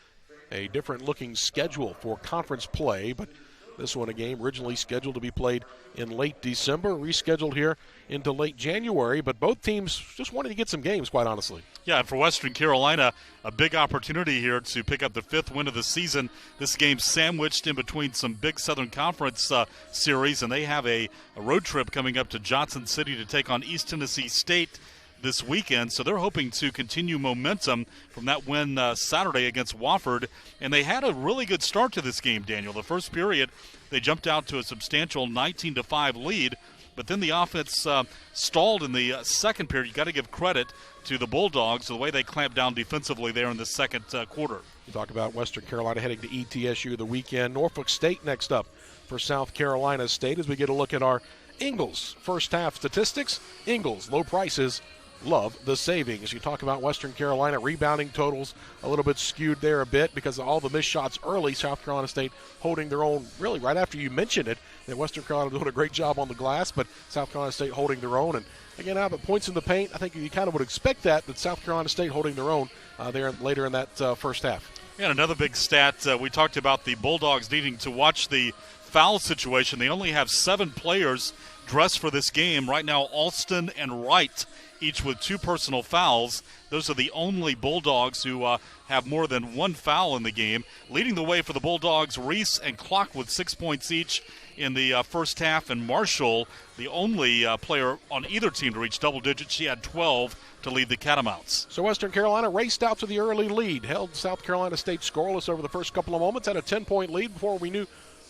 a different looking schedule for conference play, but this one a game originally scheduled to be played in late December, rescheduled here into late January, but both teams just wanted to get some games, quite honestly. Yeah, and for Western Carolina, a big opportunity here to pick up the 5th win of the season. This game sandwiched in between some big Southern Conference series, and they have a road trip coming up to Johnson City to take on East Tennessee State this weekend, so they're hoping to continue momentum from that win Saturday against Wofford. And they had a really good start to this game, Daniel. The first period, they jumped out to a substantial 19-5 lead, but then the offense stalled in the second period. You got to give credit to the Bulldogs, the way they clamped down defensively there in the second quarter. You talk about Western Carolina heading to ETSU the weekend. Norfolk State next up for South Carolina State as we get a look at our Ingles first half statistics. Ingles, low prices, love the savings. You talk about Western Carolina rebounding totals a little bit skewed there a bit because of all the missed shots early. South Carolina State holding their own really right after you mentioned it, that Western Carolina doing a great job on the glass, but South Carolina State holding their own. And again, out of points in the paint, I think you kind of would expect that South Carolina State holding their own there later in that first half. Yeah, and another big stat, we talked about the Bulldogs needing to watch the foul situation. They only have 7 players dressed for this game. Right now, Alston and Wright each with 2 personal fouls. Those are the only Bulldogs who have more than 1 foul in the game. Leading the way for the Bulldogs, Reese and Clock with 6 points each in the first half, and Marshall, the only player on either team to reach double digits. She had 12 to lead the Catamounts. So Western Carolina raced out to the early lead, held South Carolina State scoreless over the first couple of moments, had a 10-point lead before we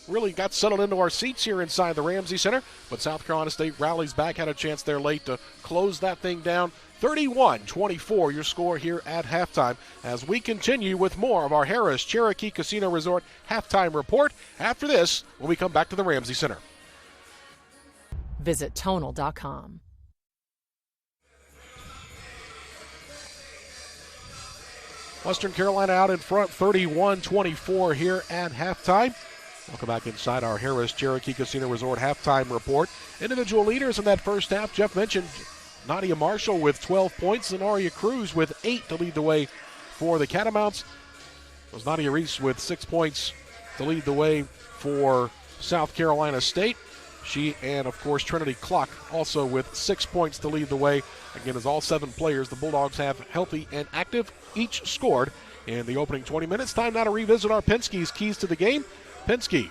really got settled into our seats here inside the Ramsey Center. But South Carolina State rallies back, had a chance there late to close that thing down. 31-24 your score here at halftime as we continue with more of our Harris Cherokee Casino Resort halftime report after this when we come back to the Ramsey Center. Visit Tonal.com. Western Carolina out in front 31-24 here at halftime. Welcome back inside our Harris Cherokee Casino Resort halftime report. Individual leaders in that first half, Jeff mentioned Nadia Marshall with 12 points and Aria Cruz with 8 to lead the way for the Catamounts. It was Nadia Reese with 6 points to lead the way for South Carolina State. She and, of course, Trinity Clock also with 6 points to lead the way. Again, as all 7 players the Bulldogs have healthy and active, each scored in the opening 20 minutes. Time now to revisit our Penske's keys to the game. Penske,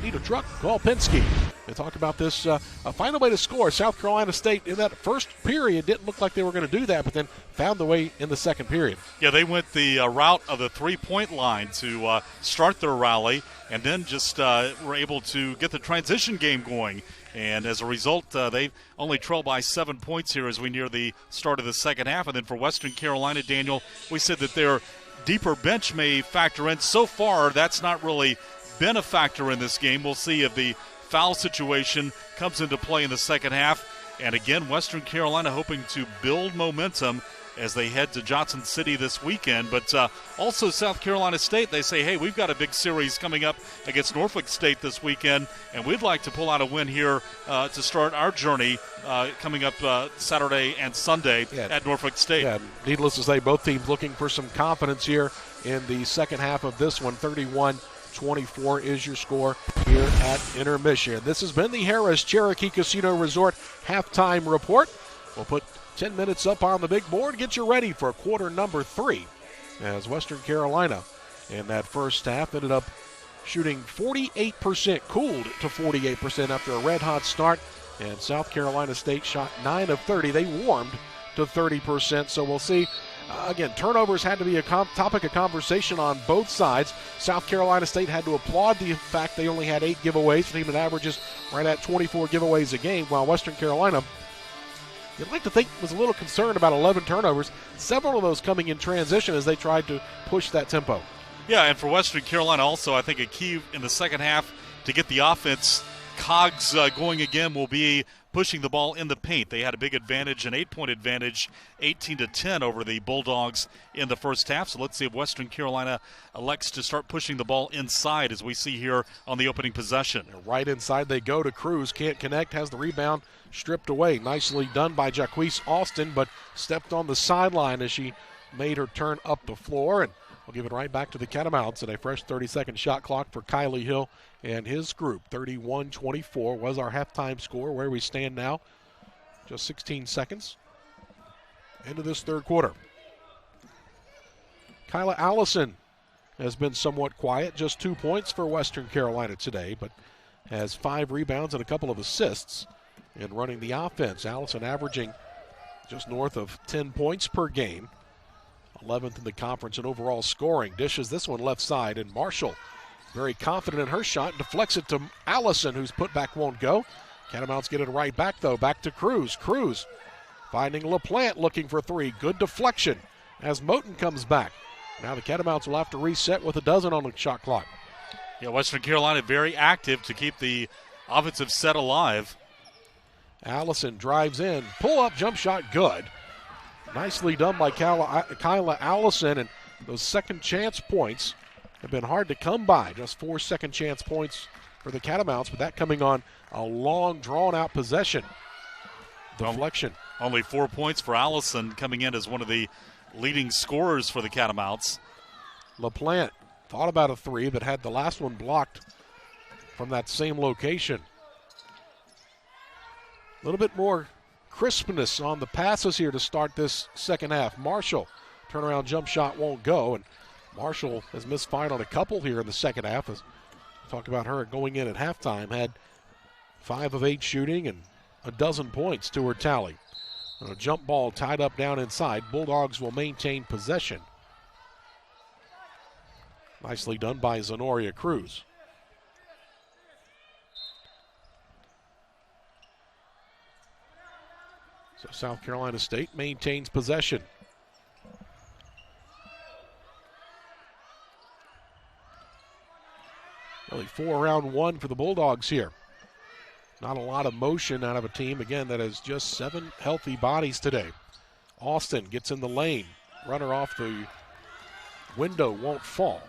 need a truck? Call Penske. They talk about this, find a way to score. South Carolina State in that first period didn't look like they were going to do that, but then found the way in the second period. Yeah, they went the route of the three-point line to start their rally, and then just were able to get the transition game going. And as a result, they only trail by 7 points here as we near the start of the second half. And then for Western Carolina, Daniel, we said that their deeper bench may factor in. So far, that's not really been a factor in this game. We'll see if the foul situation comes into play in the second half. And again, Western Carolina hoping to build momentum as they head to Johnson City this weekend. But also South Carolina State, they say, hey, we've got a big series coming up against Norfolk State this weekend, and we'd like to pull out a win here to start our journey coming up Saturday and Sunday at Norfolk State. Yeah, needless to say, both teams looking for some confidence here in the second half of this one. 31-24 is your score here at intermission. This has been the Harris Cherokee Casino Resort halftime report. We'll put 10 minutes up on the big board. Get you ready for quarter number 3 as Western Carolina in that first half ended up shooting 48%, cooled to 48% after a red-hot start, and South Carolina State shot 9 of 30. They warmed to 30%, so we'll see. Again, turnovers had to be a topic of conversation on both sides. South Carolina State had to applaud the fact they only had 8 giveaways. The team that averages right at 24 giveaways a game, while Western Carolina, you'd like to think, was a little concerned about 11 turnovers, several of those coming in transition as they tried to push that tempo. Yeah, and for Western Carolina also, I think a key in the second half to get the offense cogs going again will be pushing the ball in the paint. They had a big advantage, an 8-point advantage, 18-10 over the Bulldogs in the first half. So let's see if Western Carolina elects to start pushing the ball inside as we see here on the opening possession. Right inside they go to Cruz. Can't connect, has the rebound stripped away. Nicely done by Jaquise Austin, but stepped on the sideline as she made her turn up the floor. And We'll give it right back to the Catamounts and a fresh 30-second shot clock for Kylie Hill and his group. 31-24 was our halftime score. Where we stand now, just 16 seconds into this third quarter. Kyla Allison has been somewhat quiet, just 2 points for Western Carolina today, but has 5 rebounds and a couple of assists in running the offense. Allison averaging just north of 10 points per game, 11th in the conference in overall scoring. Dishes this one left side, and Marshall very confident in her shot, deflects it to Allison, whose putback won't go. Catamounts get it right back, though, back to Cruz. Cruz finding LaPlante looking for 3. Good deflection as Moten comes back. Now the Catamounts will have to reset with a dozen on the shot clock. Yeah, Western Carolina very active to keep the offensive set alive. Allison drives in, pull-up jump shot, good. Nicely done by Kyla Allison, and those second chance points have been hard to come by. Just 4 second chance points for the Catamounts, but that coming on a long, drawn-out possession. Deflection. Only 4 points for Allison, coming in as one of the leading scorers for the Catamounts. LaPlante thought about a 3, but had the last one blocked from that same location. A little bit more crispness on the passes here to start this second half. Marshall, turnaround jump shot won't go, and Marshall has misfired on a couple here in the second half. As we talked about her going in at halftime, had 5 of 8 shooting and a dozen points to her tally. A jump ball tied up down inside. Bulldogs will maintain possession. Nicely done by Zenoria Cruz. So South Carolina State maintains possession. Really 4-round one for the Bulldogs here. Not a lot of motion out of a team, again, that has just 7 healthy bodies today. Austin gets in the lane. Runner off the window won't fall.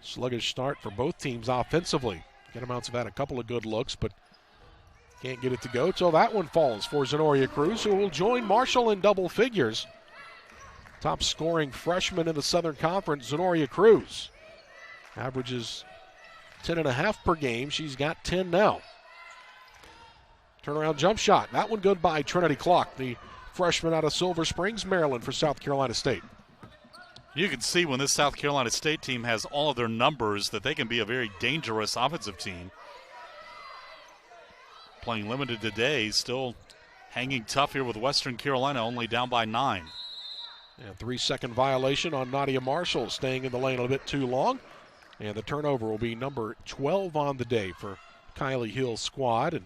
Sluggish start for both teams offensively. Catamounts have had a couple of good looks, but can't get it to go till that one falls for Zenoria Cruz, who will join Marshall in double figures. Top scoring freshman in the Southern Conference, Zenoria Cruz. Averages 10.5 per game. She's got 10 now. Turnaround jump shot. That one good by Trinity Clark, the freshman out of Silver Springs, Maryland, for South Carolina State. You can see when this South Carolina State team has all of their numbers that they can be a very dangerous offensive team. Playing limited today, still hanging tough here with Western Carolina, only down by 9. And 3-second violation on Nadia Marshall, staying in the lane a bit too long. And the turnover will be number 12 on the day for Kylie Hill's squad. And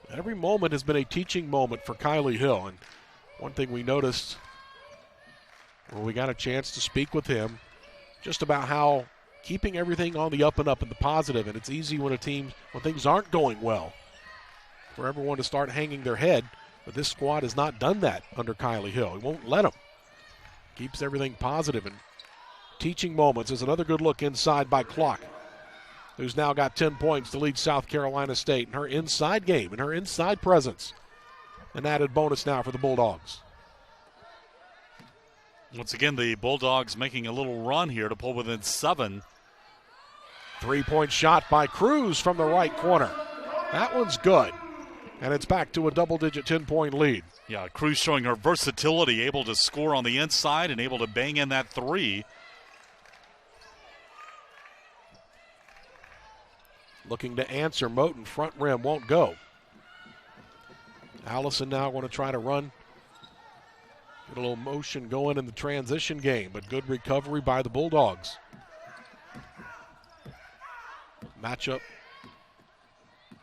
every moment has been a teaching moment for Kylie Hill. And one thing we noticed when we got a chance to speak with him, just about how keeping everything on the up and up and the positive. And it's easy when things aren't going well, for everyone to start hanging their head. But this squad has not done that under Kylie Hill. He won't let them. Keeps everything positive. And teaching moments is another good look inside by Clark, who's now got 10 points to lead South Carolina State in her inside game and her inside presence. An added bonus now for the Bulldogs. Once again, the Bulldogs making a little run here to pull within 7. 3-point shot by Cruz from the right corner. That one's good. And it's back to a double-digit 10-point lead. Yeah, Cruz showing her versatility, able to score on the inside and able to bang in that 3. Looking to answer. Moten, front rim, won't go. Allison now going to try to run. Get a little motion going in the transition game, but good recovery by the Bulldogs. Matchup.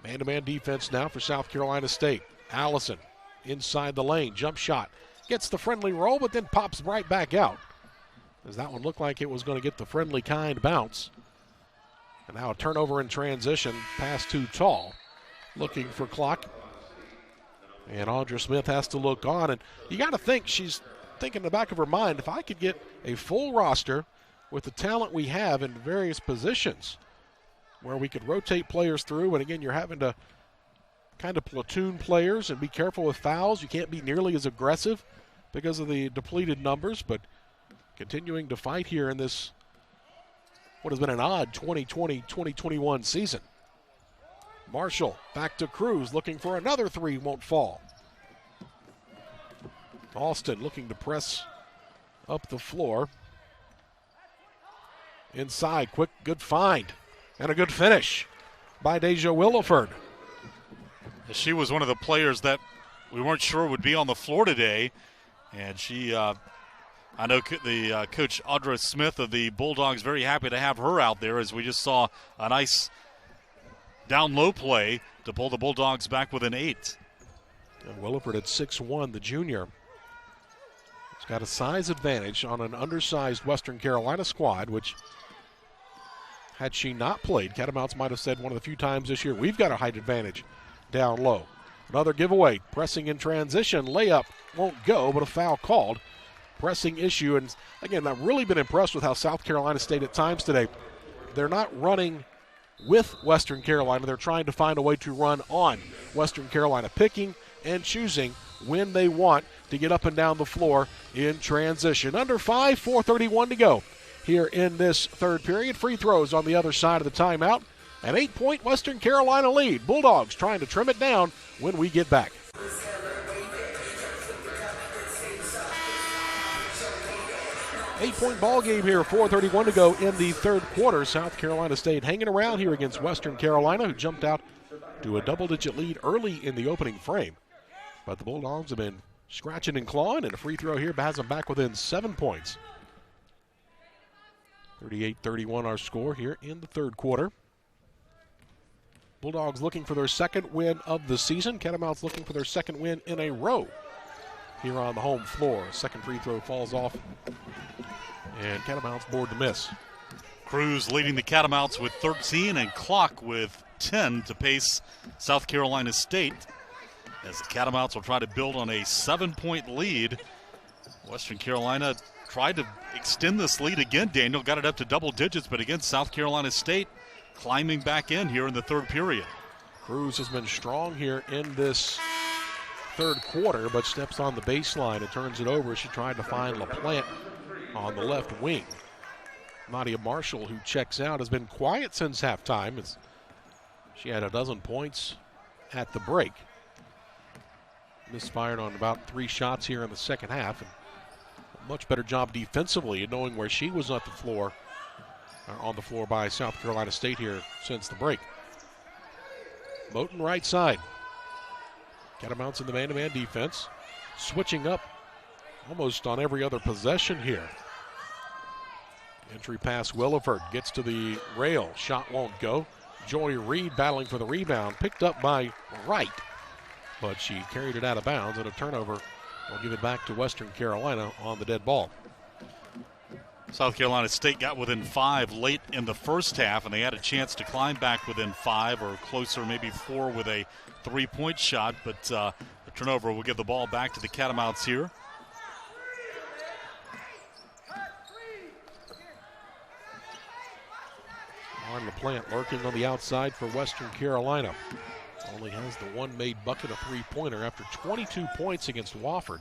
Man-to-man defense now for South Carolina State. Allison inside the lane, jump shot. Gets the friendly roll, but then pops right back out, as that one looked like it was going to get the friendly kind bounce. And now a turnover in transition, pass too tall. Looking for Clark. And Audra Smith has to look on. And you got to think, she's thinking in the back of her mind, if I could get a full roster with the talent we have in various positions, where we could rotate players through, and again, you're having to kind of platoon players and be careful with fouls. You can't be nearly as aggressive because of the depleted numbers, but continuing to fight here in this, what has been an odd 2020-2021 season. Marshall back to Cruz, looking for another three, won't fall. Alston looking to press up the floor. Inside, quick, good find, and a good finish by Deja Williford. She was one of the players that we weren't sure would be on the floor today, and she, I know the coach Audra Smith of the Bulldogs very happy to have her out there, as we just saw a nice down low play to pull the Bulldogs back within 8. And Williford at 6'1", the junior. He's got a size advantage on an undersized Western Carolina squad, which, had she not played, Catamounts might have said one of the few times this year, we've got a height advantage down low. Another giveaway, pressing in transition, layup won't go, but a foul called. Pressing issue, and again, I've really been impressed with how South Carolina State at times today, they're not running with Western Carolina, they're trying to find a way to run on Western Carolina, picking and choosing when they want to get up and down the floor in transition. Under 5, 4:31 to go here in this third period. Free throws on the other side of the timeout. An 8-point Western Carolina lead. Bulldogs trying to trim it down when we get back. Eight-point ball game here, 4:31 to go in the third quarter. South Carolina State hanging around here against Western Carolina, who jumped out to a double-digit lead early in the opening frame. But the Bulldogs have been scratching and clawing, and a free throw here has them back within 7 points. 38-31 our score here in the third quarter. Bulldogs looking for their second win of the season. Catamounts looking for their second win in a row here on the home floor. Second free throw falls off, and Catamounts board the miss. Cruz leading the Catamounts with 13 and Clock with 10 to pace South Carolina State, as the Catamounts will try to build on a 7-point lead. Western Carolina tried to extend this lead again, Daniel, got it up to double digits, but again, South Carolina State climbing back in here in the third period. Cruz has been strong here in this third quarter, but steps on the baseline and turns it over. She tried to find LaPlante on the left wing. Nadia Marshall, who checks out, has been quiet since halftime. She had a dozen points at the break. Misfired on about 3 shots here in the second half. And a much better job defensively in knowing where she was at the floor, on the floor by South Carolina State here since the break. Moten right side. Catamounts in the man-to-man defense, switching up almost on every other possession here. Entry pass, Williford gets to the rail. Shot won't go. Joy Reed battling for the rebound. Picked up by Wright, but she carried it out of bounds, and a turnover will give it back to Western Carolina on the dead ball. South Carolina State got within 5 late in the first half, and they had a chance to climb back within 5 or closer, maybe 4 with a 3-point shot, but the turnover will give the ball back to the Catamounts here. Lauren LaPlante lurking on the outside for Western Carolina. Only has the one made bucket, a 3-pointer, after 22 points against Wofford.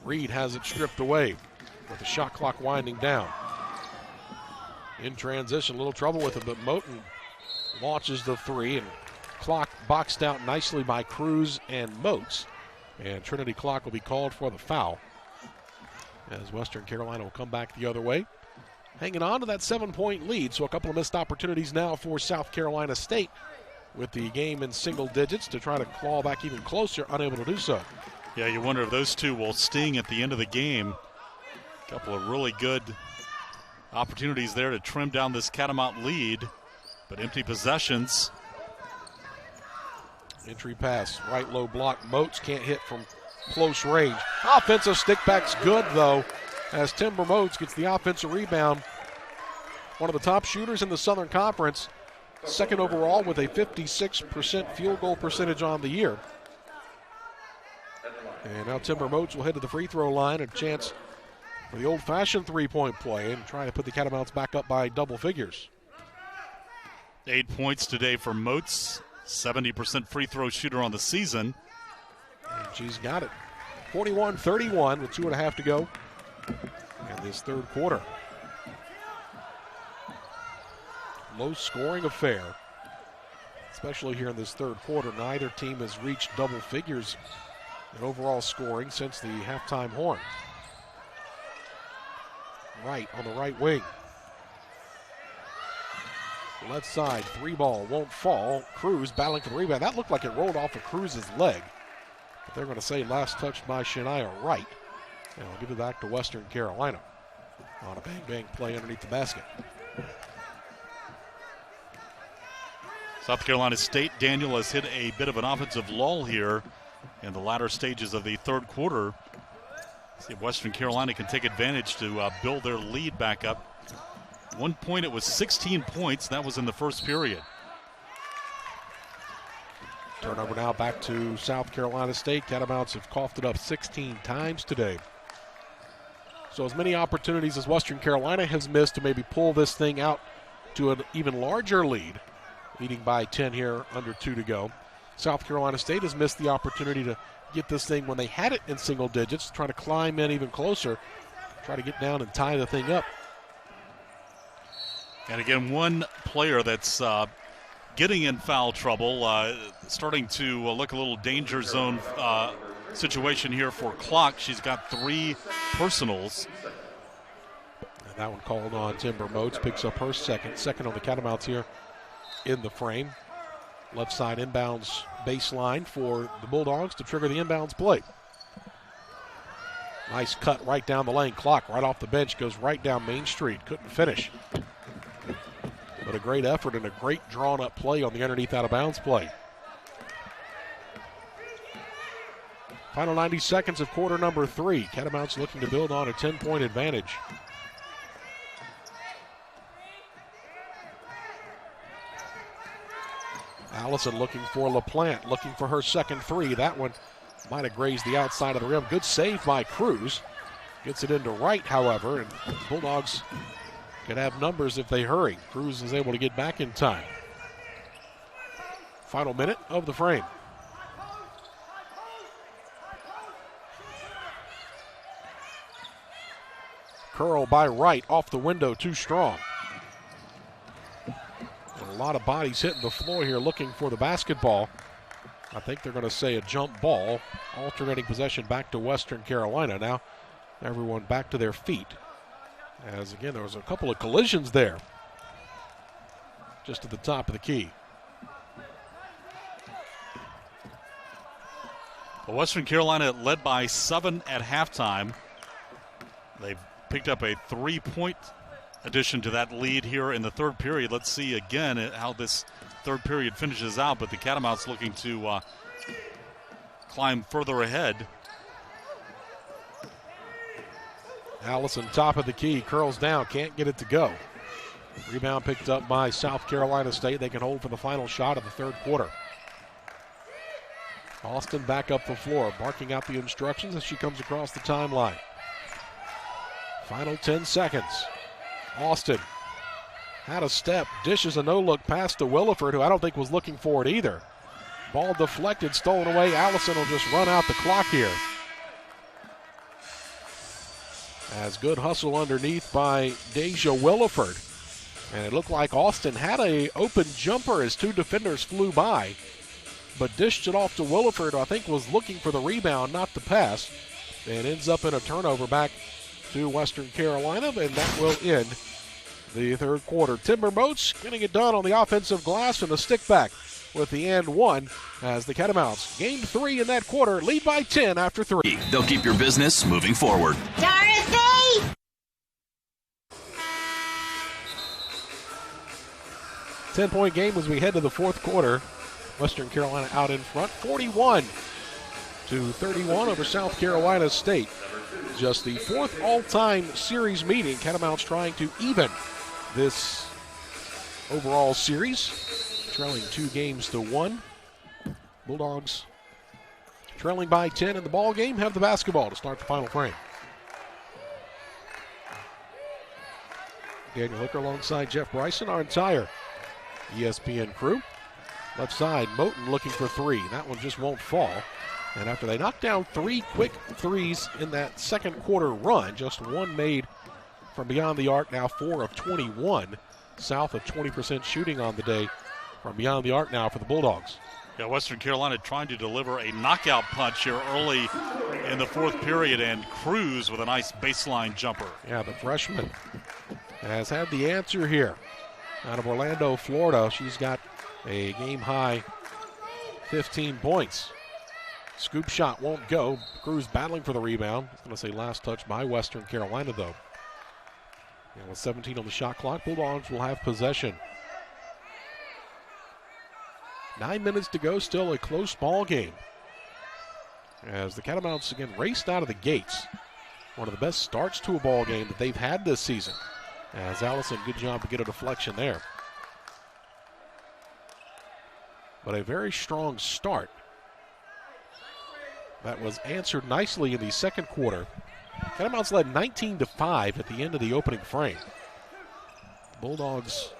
Reed has it stripped away with the shot clock winding down. In transition, a little trouble with it, but Moten launches the 3, and Clock boxed out nicely by Cruz and Motes. And Trinity Clock will be called for the foul, as Western Carolina will come back the other way. Hanging on to that 7-point lead, so a couple of missed opportunities now for South Carolina State, with the game in single digits to try to claw back even closer, unable to do so. Yeah, you wonder if those two will sting at the end of the game. A couple of really good opportunities there to trim down this Catamount lead, but empty possessions. Entry pass, right low block. Motes can't hit from close range. Offensive stick back's good, though, as Timber Motes gets the offensive rebound. One of the top shooters in the Southern Conference, second overall with a 56% field goal percentage on the year. And now Timber Motes will head to the free throw line, a chance for the old-fashioned 3-point play and try to put the Catamounts back up by double figures. 8 points today for Moats, 70% free throw shooter on the season. And she's got it. 41-31 with 2.5 to go in this third quarter. Low scoring affair, especially here in this third quarter. Neither team has reached double figures in overall scoring since the halftime horn. Wright on the right wing. Left side, 3-ball, won't fall. Cruz battling for the rebound. That looked like it rolled off of Cruz's leg. But they're going to say last touched by Shania Wright. And I'll give it back to Western Carolina on a bang-bang play underneath the basket. South Carolina State, Daniel, has hit a bit of an offensive lull here in the latter stages of the third quarter. See if Western Carolina can take advantage to build their lead back up. 1 point, it was 16 points. That was in the first period. Turnover now back to South Carolina State. Catamounts have coughed it up 16 times today. So as many opportunities as Western Carolina has missed to maybe pull this thing out to an even larger lead, leading by 10 here, under 2 to go. South Carolina State has missed the opportunity to get this thing when they had it in single digits, trying to climb in even closer, try to get down and tie the thing up. And again, one player that's getting in foul trouble, starting to look a little danger zone situation here for Clock. She's got 3 personals. And that one called on Timber Moats, picks up her second on the Catamounts here in the frame. Left side inbounds baseline for the Bulldogs to trigger the inbounds play. Nice cut right down the lane. Clock right off the bench, goes right down Main Street. Couldn't finish. But a great effort and a great drawn-up play on the underneath out-of-bounds play. Final 90 seconds of quarter number 3. Catamounts looking to build on a 10-point advantage. Allison looking for LaPlante, looking for her second 3. That one might have grazed the outside of the rim. Good save by Cruz. Gets it into Wright, however, and Bulldogs can have numbers if they hurry. Cruz is able to get back in time. Final minute of the frame. Curl by Wright, off the window, too strong. And a lot of bodies hitting the floor here looking for the basketball. I think they're going to say a jump ball. Alternating possession back to Western Carolina. Now everyone back to their feet. As again, there was a couple of collisions there. Just at the top of the key. Well, Western Carolina led by 7 at halftime. They've picked up a 3-point addition to that lead here in the third period. Let's see again how this third period finishes out, but the Catamounts looking to climb further ahead. Allison, top of the key, curls down, can't get it to go. Rebound picked up by South Carolina State. They can hold for the final shot of the third quarter. Austin back up the floor, barking out the instructions as she comes across the timeline. Final 10 seconds. Austin had a step, dishes a no-look pass to Williford, who I don't think was looking for it either. Ball deflected, stolen away. Allison will just run out the clock here. As good hustle underneath by Deja Williford. And it looked like Austin had a open jumper as 2 defenders flew by, but dished it off to Williford, who I think was looking for the rebound, not the pass. And ends up in a turnover back to Western Carolina, and that will end the third quarter. Timber Moats getting it done on the offensive glass and a stick back with the and 1 as the Catamounts gained 3 in that quarter, lead by 10 after 3. They'll keep your business moving forward. Dorothy! 10-point game as we head to the fourth quarter. Western Carolina out in front, 41-31 over South Carolina State. Just the 4th all-time series meeting. Catamounts trying to even this overall series, trailing 2-1. Bulldogs trailing by 10 in the ball game, have the basketball to start the final frame. Daniel Hooker alongside Jeff Bryson, our entire ESPN crew. Left side, Moten looking for three. That one just won't fall. And after they knocked down 3 quick threes in that second quarter run, just one made from beyond the arc, now 4 of 21. South of 20% shooting on the day from beyond the arc now for the Bulldogs. Yeah, Western Carolina trying to deliver a knockout punch here early in the fourth period, and Cruz with a nice baseline jumper. Yeah, the freshman has had the answer here. Out of Orlando, Florida, she's got a game-high 15 points. Scoop shot won't go. Cruz battling for the rebound. I was going to say last touch by Western Carolina, though. And with 17 on the shot clock, Bulldogs will have possession. 9 minutes to go, still a close ball game. As the Catamounts again raced out of the gates. One of the best starts to a ball game that they've had this season. As Allison, good job to get a deflection there. But a very strong start that was answered nicely in the second quarter. Catamounts led 19-5 at the end of the opening frame. Bulldogs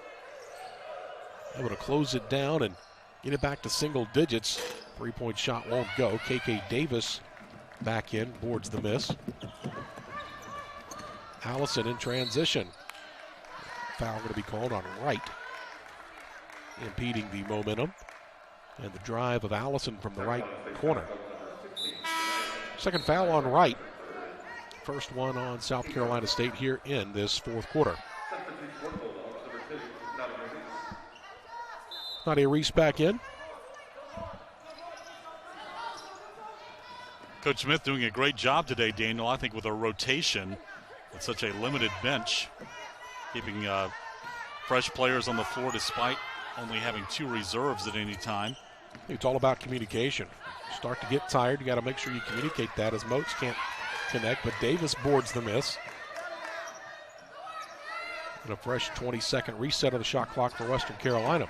able to close it down and get it back to single digits. Three-point shot won't go. KK Davis back in, boards the miss. Allison in transition. Foul going to be called on Wright, impeding the momentum. And the drive of Allison from the right corner. Second foul on Wright. First one on South Carolina State here in this fourth quarter. Nadia Reese back in. Coach Smith doing a great job today, Daniel, I think with a rotation with such a limited bench, keeping fresh players on the floor despite only having 2 reserves at any time. It's all about communication. Start to get tired, you got to make sure you communicate that, as Moats can't connect, but Davis boards the miss. And a fresh 20-second reset of the shot clock for Western Carolina.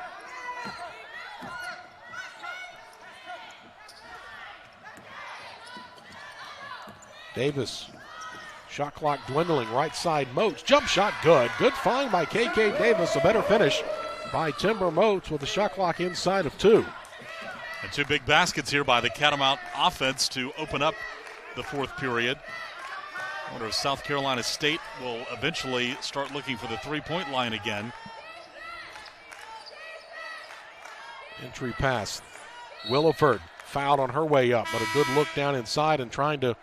Davis, shot clock dwindling, right side Moats, jump shot good. Good find by KK Davis, a better finish by Timber Moats with the shot clock inside of 2. And 2 big baskets here by the Catamount offense to open up the fourth period. I wonder if South Carolina State will eventually start looking for the three-point line again. Entry pass. Williford fouled on her way up, but a good look down inside and trying to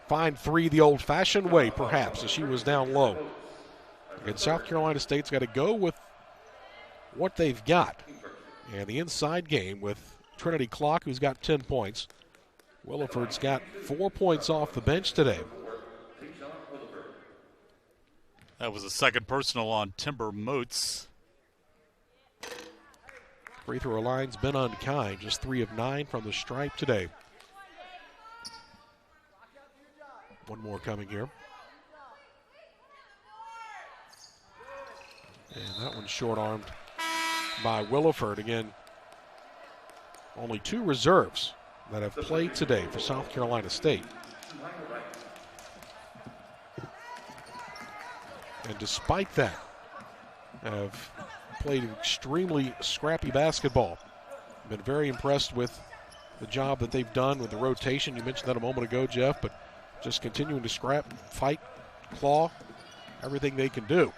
find 3 the old-fashioned way, perhaps, as she was down low. And South Carolina State's got to go with what they've got. And the inside game with Trinity Clock, who's got 10 points. Williford's got 4 points off the bench today. That was a second personal on Timber Moats. Free throw line's been unkind, just 3 of 9 from the stripe today. One more coming here. And that one's short-armed by Williford. Again, only 2 reserves that have played today for South Carolina State. And despite that, have played extremely scrappy basketball. Been very impressed with the job that they've done with the rotation. You mentioned that a moment ago, Jeff, but just continuing to scrap, fight, claw, everything they can do.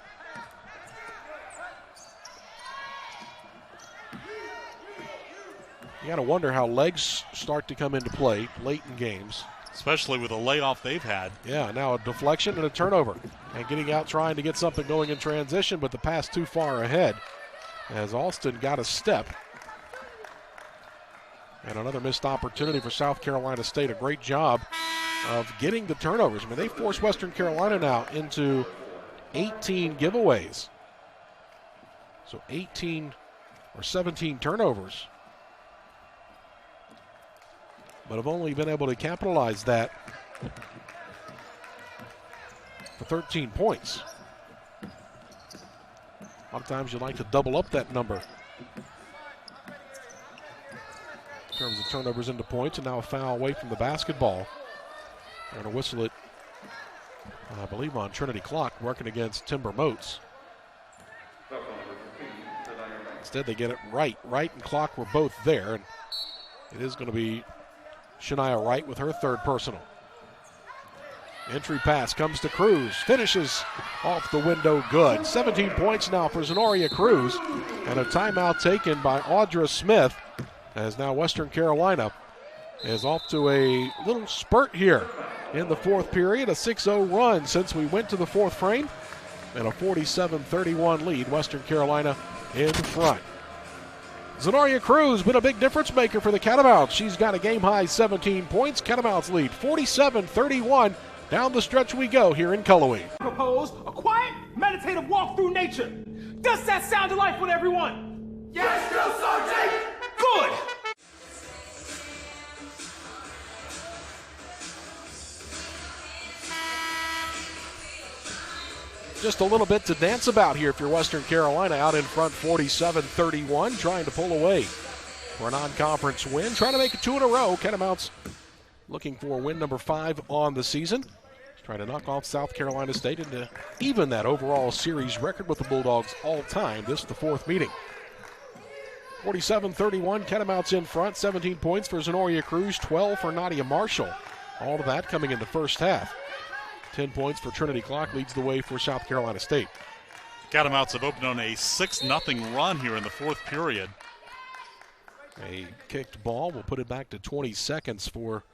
You got to wonder how legs start to come into play late in games. Especially with the layoff they've had. Yeah, now a deflection and a turnover. And getting out trying to get something going in transition, but the pass too far ahead as Alston got a step. And another missed opportunity for South Carolina State. A great job of getting the turnovers. I mean, they forced Western Carolina now into 18 giveaways. So 18 or 17 turnovers. But have only been able to capitalize that for 13 points. A lot of times you like to double up that number in terms of turnovers into points, and now a foul away from the basketball. They're going to whistle it, I believe, on Trinity Clock, working against Timber Moats. Instead, they get it right. Wright and Clock were both there, and it is going to be Shania Wright with her third personal. Entry pass comes to Cruz, finishes off the window good. 17 points now for Zenoria Cruz, and a timeout taken by Audra Smith, as now Western Carolina is off to a little spurt here in the fourth period. A 6-0 run since we went to the fourth frame, and a 47-31 lead. Western Carolina in front. Zenoria Cruz been a big difference maker for the Catamounts. She's got a game-high 17 points. Catamounts lead 47-31. Down the stretch we go here in Cullowhee. Propose a quiet, meditative walk through nature. Does that sound delightful to everyone? Yes, Drill Sergeant! Good! Just a little bit to dance about here if you're Western Carolina, out in front 47-31, trying to pull away for a non-conference win. Trying to make it 2 in a row. Catamounts looking for win number 5 on the season. Trying to knock off South Carolina State and to even that overall series record with the Bulldogs all time. This is the fourth meeting. 47-31, Catamounts in front. 17 points for Zenoria Cruz, 12 for Nadia Marshall. All of that coming in the first half. 10 points for Trinity Clock leads the way for South Carolina State. Catamounts have opened on a 6-0 run here in the fourth period. A kicked ball. We'll put it back to 20 seconds for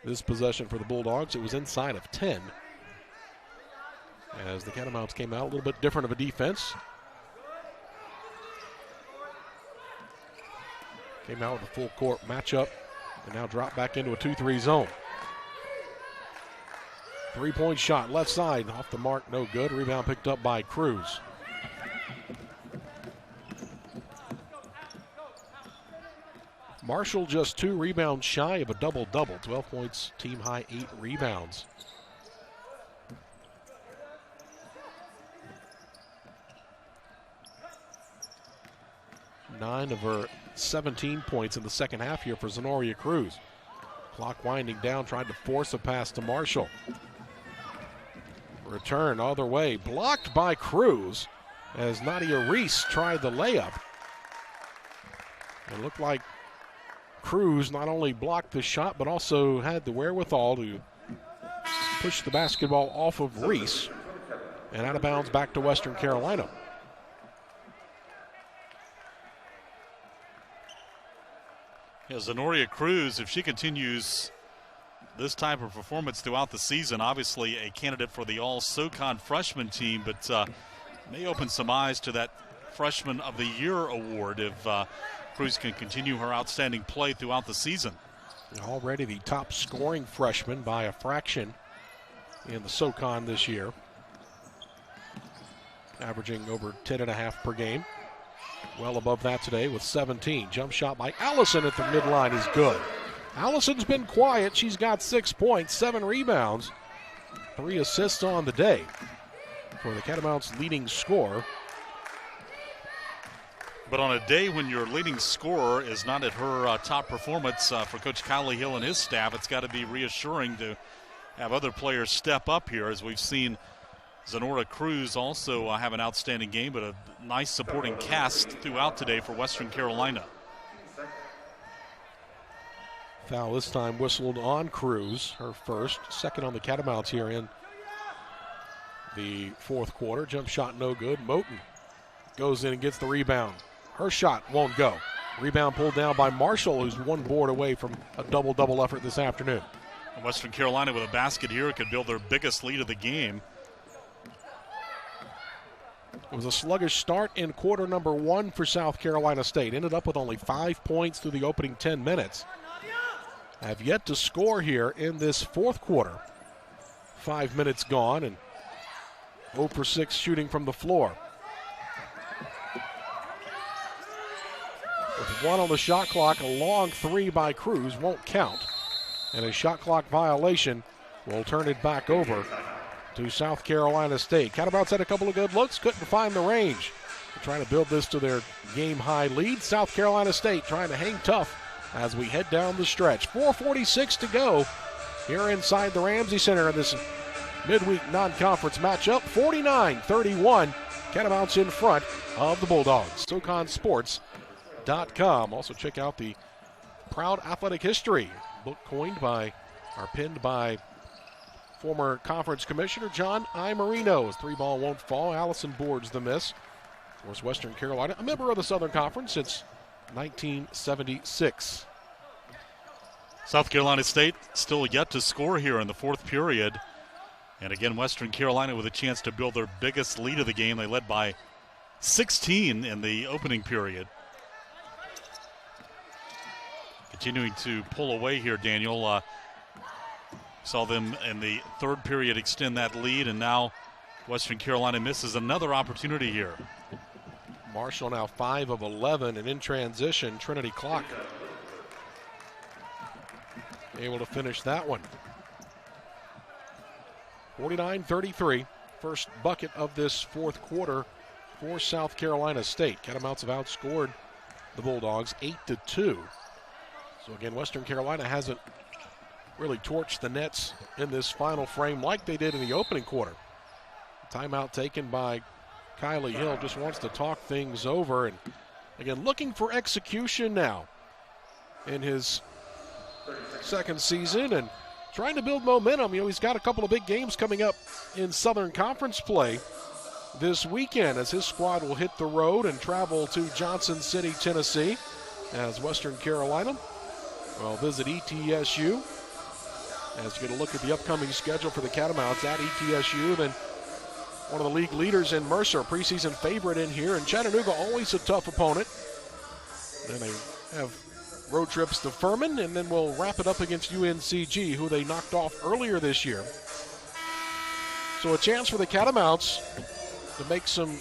this possession for the Bulldogs. It was inside of 10. As the Catamounts came out a little bit different of a defense. Came out with a full court matchup and now dropped back into a 2-3 zone. 3-point shot left side off the mark, no good. Rebound picked up by Cruz. Marshall just 2 rebounds shy of a double-double. 12 points, team high 8 rebounds. Nine of her 17 points in the second half here for Zenoria Cruz. Clock winding down, trying to force a pass to Marshall. Return other way, blocked by Cruz as Nadia Reese tried the layup. It looked like Cruz not only blocked the shot, but also had the wherewithal to push the basketball off of Reese and out of bounds back to Western Carolina. Yeah, Zenoria Cruz, if she continues this type of performance throughout the season, obviously a candidate for the All-SoCon freshman team, but may open some eyes to that Freshman of the Year award if Cruz can continue her outstanding play throughout the season. Already the top scoring freshman by a fraction in the SoCon this year, averaging over 10.5 per game. Well above that today with 17. Jump shot by Allison at the midline is good. Allison's been quiet. She's got 6 points, 7 rebounds, 3 assists on the day for the Catamounts' leading scorer. But on a day when your leading scorer is not at her top performance for Coach Kylie Hill and his staff, it's got to be reassuring to have other players step up here, as we've seen Zenoria Cruz also have an outstanding game, but a nice supporting cast throughout today for Western Carolina. Foul this time whistled on Cruz, her first. Second on the Catamounts here in the fourth quarter. Jump shot no good. Moten goes in and gets the rebound. Her shot won't go. Rebound pulled down by Marshall, who's one board away from a double-double effort this afternoon. And Western Carolina with a basket here could build their biggest lead of the game. It was a sluggish start in quarter number 1 for South Carolina State. Ended up with only 5 points through the opening 10 minutes. Have yet to score here in this fourth quarter. 5 minutes gone and 0 for 6 shooting from the floor. With 1 on the shot clock, a long 3 by Cruz won't count. And a shot clock violation will turn it back over to South Carolina State. Catamounts had a couple of good looks, couldn't find the range. They're trying to build this to their game-high lead. South Carolina State trying to hang tough as we head down the stretch. 4:46 to go here inside the Ramsey Center in this midweek non-conference matchup. 49-31, Catamounts in front of the Bulldogs. SoConSports.com. Also check out the Proud Athletic History book pinned by former conference commissioner John I. Marino's 3-ball won't fall. Allison boards the miss. Of course, Western Carolina, a member of the Southern Conference since 1976. South Carolina State still yet to score here in the fourth period. And again, Western Carolina with a chance to build their biggest lead of the game. They led by 16 in the opening period. Continuing to pull away here, Daniel. Saw them in the third period extend that lead, and now Western Carolina misses another opportunity here. Marshall now 5 of 11, and in transition, Trinity Clock able to finish that one. 49-33, first bucket of this fourth quarter for South Carolina State. Catamounts have outscored the Bulldogs 8-2. So again, Western Carolina hasn't really torched the nets in this final frame like they did in the opening quarter. Timeout taken by Kylie Hill, just wants to talk things over, and again looking for execution now in his second season and trying to build momentum. He's got a couple of big games coming up in Southern Conference play this weekend as his squad will hit the road and travel to Johnson City, Tennessee, as Western Carolina will visit ETSU. As you get a look at the upcoming schedule for the Catamounts at ETSU, then one of the league leaders in Mercer, preseason favorite in here, and Chattanooga always a tough opponent. Then they have road trips to Furman, and then we'll wrap it up against UNCG, who they knocked off earlier this year. So a chance for the Catamounts to make some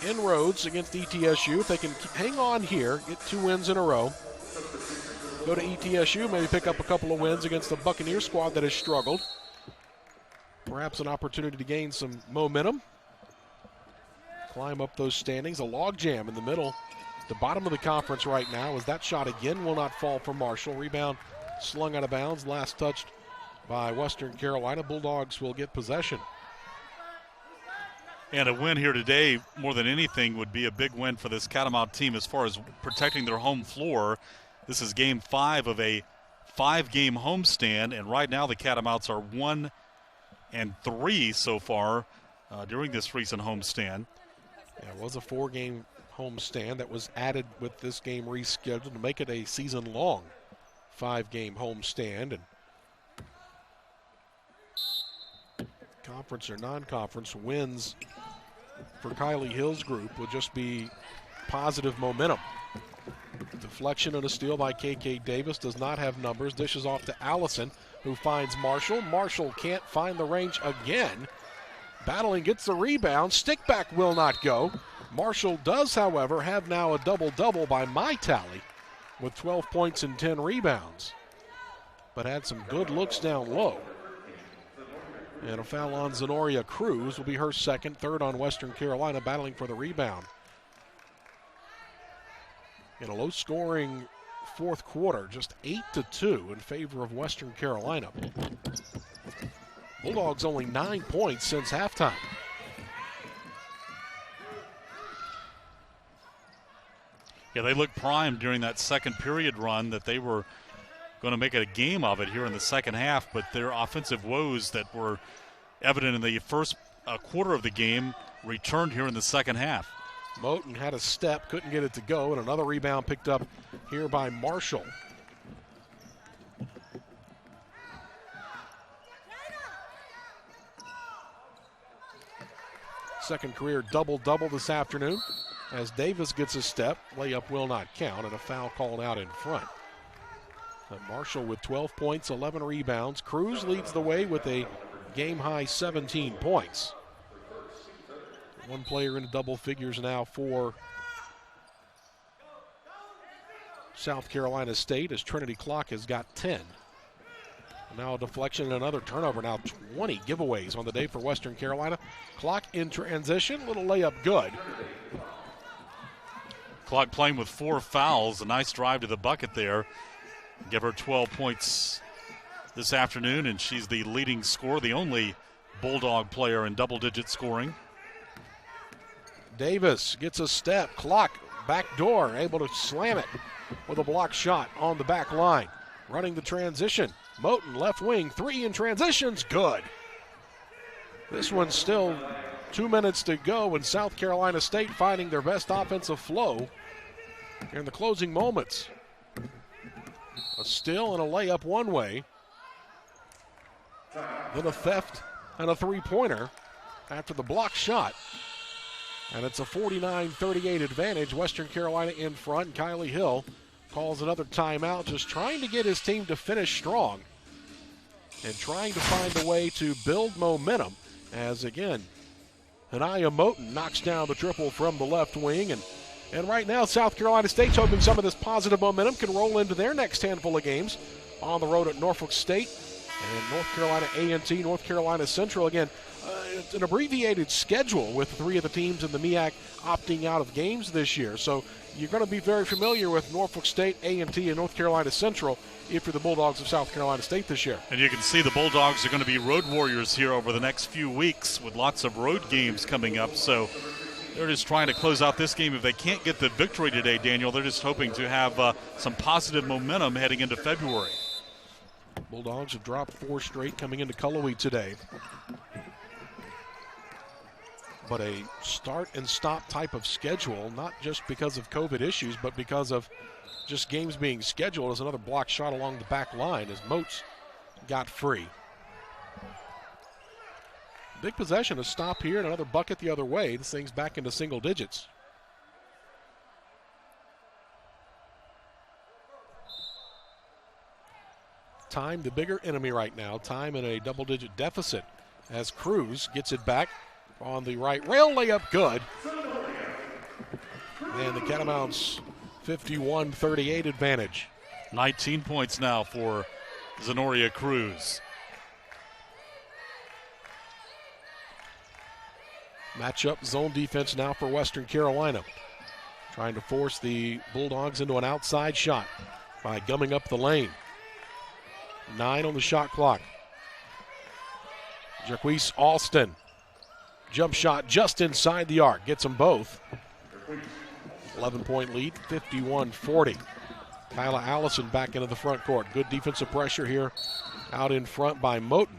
inroads against ETSU. If they can hang on here, get 2 wins in a row, go to ETSU, maybe pick up a couple of wins against the Buccaneer squad that has struggled. Perhaps an opportunity to gain some momentum. Climb up those standings. A logjam in the middle, the bottom of the conference right now, as that shot again will not fall for Marshall. Rebound slung out of bounds, last touched by Western Carolina. Bulldogs will get possession. And a win here today, more than anything, would be a big win for this Catamount team as far as protecting their home floor. This is game 5 of a 5-game homestand, and right now the Catamounts are 1-3 so far during this recent homestand. Yeah, it was a 4-game homestand that was added with this game rescheduled to make it a season-long 5-game homestand. And conference or non-conference wins for Kylie Hill's group will just be positive momentum. Deflection and a steal by K.K. Davis, does not have numbers. Dishes off to Allison, who finds Marshall. Marshall can't find the range again. Battling, gets the rebound. Stick back will not go. Marshall does, however, have now a double-double by my tally with 12 points and 10 rebounds. But had some good looks down low. And a foul on Zenoria Cruz will be her second, third on Western Carolina, battling for the rebound. In a low-scoring fourth quarter, just 8-2 in favor of Western Carolina. Bulldogs only 9 points since halftime. Yeah, they looked primed during that second period run that they were going to make it a game of it here in the second half, but their offensive woes that were evident in the first quarter of the game returned here in the second half. Moten had a step, couldn't get it to go, and another rebound picked up here by Marshall. Second career double-double this afternoon as Davis gets a step. Layup will not count, and a foul called out in front. But Marshall with 12 points, 11 rebounds. Cruz leads the way with a game-high 17 points. One player in double figures now for South Carolina State as Trinity Clock has got 10. Now a deflection and another turnover. Now 20 giveaways on the day for Western Carolina. Clock in transition, little layup good. Clock playing with 4 fouls. A nice drive to the bucket there. Give her 12 points this afternoon, and she's the leading scorer, the only Bulldog player in double-digit scoring. Davis gets a step, clock, back door, able to slam it with a block shot on the back line. Running the transition. Moten, left wing, 3 in transitions, good. This one's still 2 minutes to go, and South Carolina State finding their best offensive flow in the closing moments. A steal and a layup one way. Then a theft and a three-pointer after the block shot. And it's a 49-38 advantage. Western Carolina in front. Kylie Hill calls another timeout, just trying to get his team to finish strong and trying to find a way to build momentum as, again, Anaya Moten knocks down the triple from the left wing. And right now, South Carolina State's hoping some of this positive momentum can roll into their next handful of games on the road at Norfolk State and North Carolina A&T, North Carolina Central. Again, it's an abbreviated schedule with 3 of the teams in the MEAC opting out of games this year. So you're going to be very familiar with Norfolk State, A&T, and North Carolina Central if you're the Bulldogs of South Carolina State this year. And you can see the Bulldogs are going to be road warriors here over the next few weeks with lots of road games coming up. So they're just trying to close out this game. If they can't get the victory today, Daniel, they're just hoping to have some positive momentum heading into February. Bulldogs have dropped 4 straight coming into Cullowhee today. But a start and stop type of schedule, not just because of COVID issues, but because of just games being scheduled, as another block shot along the back line as Motes got free. Big possession, a stop here and another bucket the other way. This thing's back into single digits. Time, the bigger enemy right now. Time in a double-digit deficit as Cruz gets it back on the right rail, layup good. And the Catamounts 51-38 advantage. 19 points now for Zenoria Cruz. Matchup zone defense now for Western Carolina. Trying to force the Bulldogs into an outside shot by gumming up the lane. 9 on the shot clock. Jaquise Alston. Jump shot just inside the arc. Gets them both. 11-point lead, 51-40. Kyla Allison back into the front court. Good defensive pressure here out in front by Moten.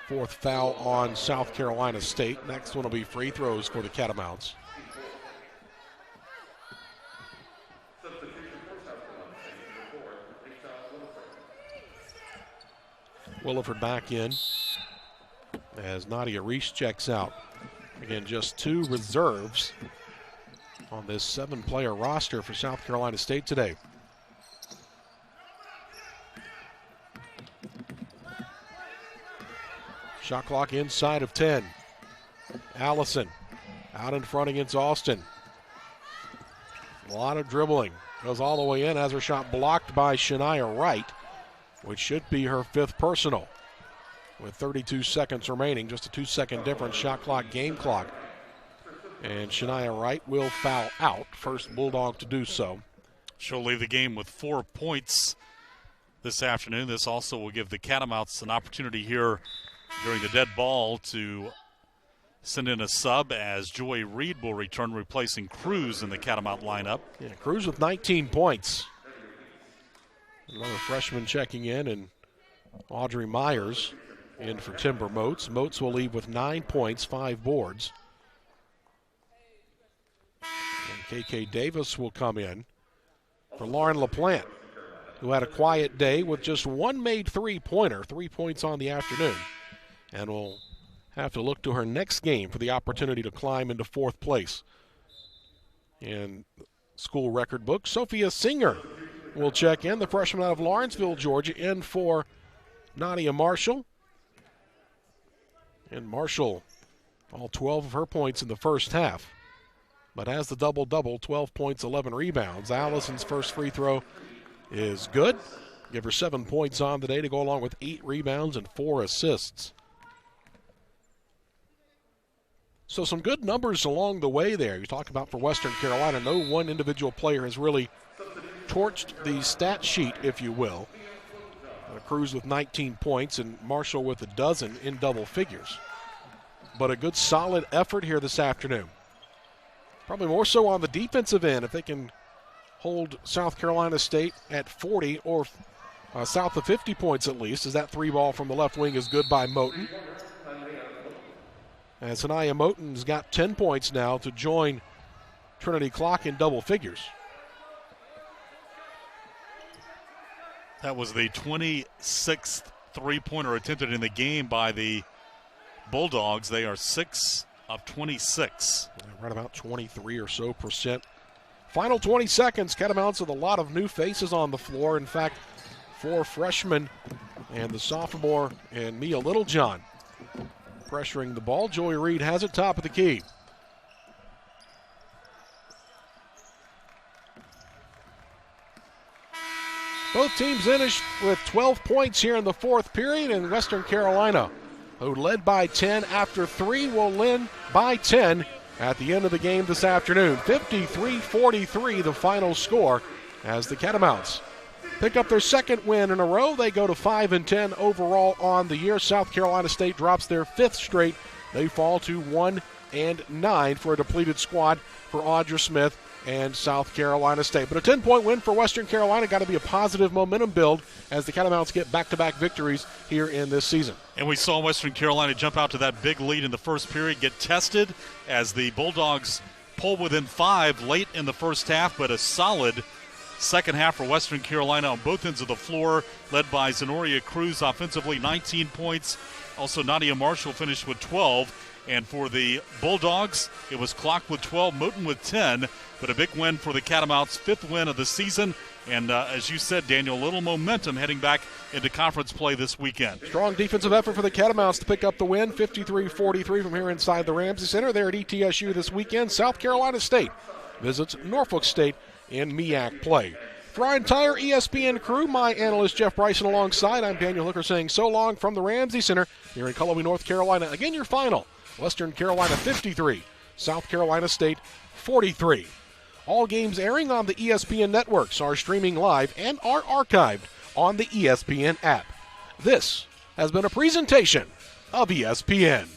4th foul on South Carolina State. Next one will be free throws for the Catamounts. Williford back in as Nadia Reese checks out. Again, just 2 reserves on this 7-player roster for South Carolina State today. Shot clock inside of 10. Allison out in front against Austin. A lot of dribbling. Goes all the way in, has her shot blocked by Shania Wright, which should be her 5th personal. With 32 seconds remaining, just a 2-second difference, shot clock, game clock. And Shania Wright will foul out, first Bulldog to do so. She'll leave the game with 4 points this afternoon. This also will give the Catamounts an opportunity here during the dead ball to send in a sub, as Joy Reed will return, replacing Cruz in the Catamount lineup. Yeah, Cruz with 19 points. Another freshman checking in, and Audrey Myers in for Timber Motes. Motes will leave with 9 points, 5 boards. And KK Davis will come in for Lauren LaPlante, who had a quiet day with just 1 made 3-pointer, 3 points on the afternoon. And will have to look to her next game for the opportunity to climb into 4th place in school record book. Sophia Singer will check in, the freshman out of Lawrenceville, Georgia, in for Nadia Marshall. And Marshall, all 12 of her points in the first half, but has the double-double, 12 points, 11 rebounds. Allison's first free throw is good. Give her 7 points on the day to go along with 8 rebounds and 4 assists. So some good numbers along the way there. You talk about for Western Carolina, no one individual player has really torched the stat sheet, if you will. Cruz with 19 points and Marshall with a dozen in double figures. but a good solid effort here this afternoon. Probably more so on the defensive end if they can hold South Carolina State at 40 or south of 50 points at least, as that three ball from the left wing is good by Moten. And Sanaya Moten's got 10 points now to join Trinity Clock in double figures. That was the 26th three-pointer attempted in the game by the Bulldogs. They are 6 of 26. Right about 23 or so percent. Final 20 seconds. Catamounts with a lot of new faces on the floor. In fact, 4 freshmen and the sophomore and Mia Littlejohn pressuring the ball. Joey Reed has it top of the key. Both teams finished with 12 points here in the fourth period, and Western Carolina, who led by 10 after 3, will win by 10 at the end of the game this afternoon. 53-43 the final score as the Catamounts pick up their second win in a row. They go to 5-10 overall on the year. South Carolina State drops their 5th straight. They fall to 1-9 for a depleted squad for Audra Smith and South Carolina State. But a 10-point win for Western Carolina got to be a positive momentum build as the Catamounts get back-to-back victories here in this season. And we saw Western Carolina jump out to that big lead in the first period, get tested as the Bulldogs pull within 5 late in the first half, but a solid second half for Western Carolina on both ends of the floor, led by Zenoria Cruz offensively, 19 points. Also, Nadia Marshall finished with 12. And for the Bulldogs, it was Clock with 12, Moten with 10. But a big win for the Catamounts, 5th win of the season. And as you said, Daniel, a little momentum heading back into conference play this weekend. Strong defensive effort for the Catamounts to pick up the win, 53-43 from here inside the Ramsey Center. There at ETSU this weekend, South Carolina State visits Norfolk State in MEAC play. For our entire ESPN crew, my analyst Jeff Bryson alongside, I'm Daniel Hooker saying so long from the Ramsey Center here in Cullowhee, North Carolina. Again, your final, Western Carolina 53, South Carolina State 43. All games airing on the ESPN networks are streaming live and are archived on the ESPN app. This has been a presentation of ESPN.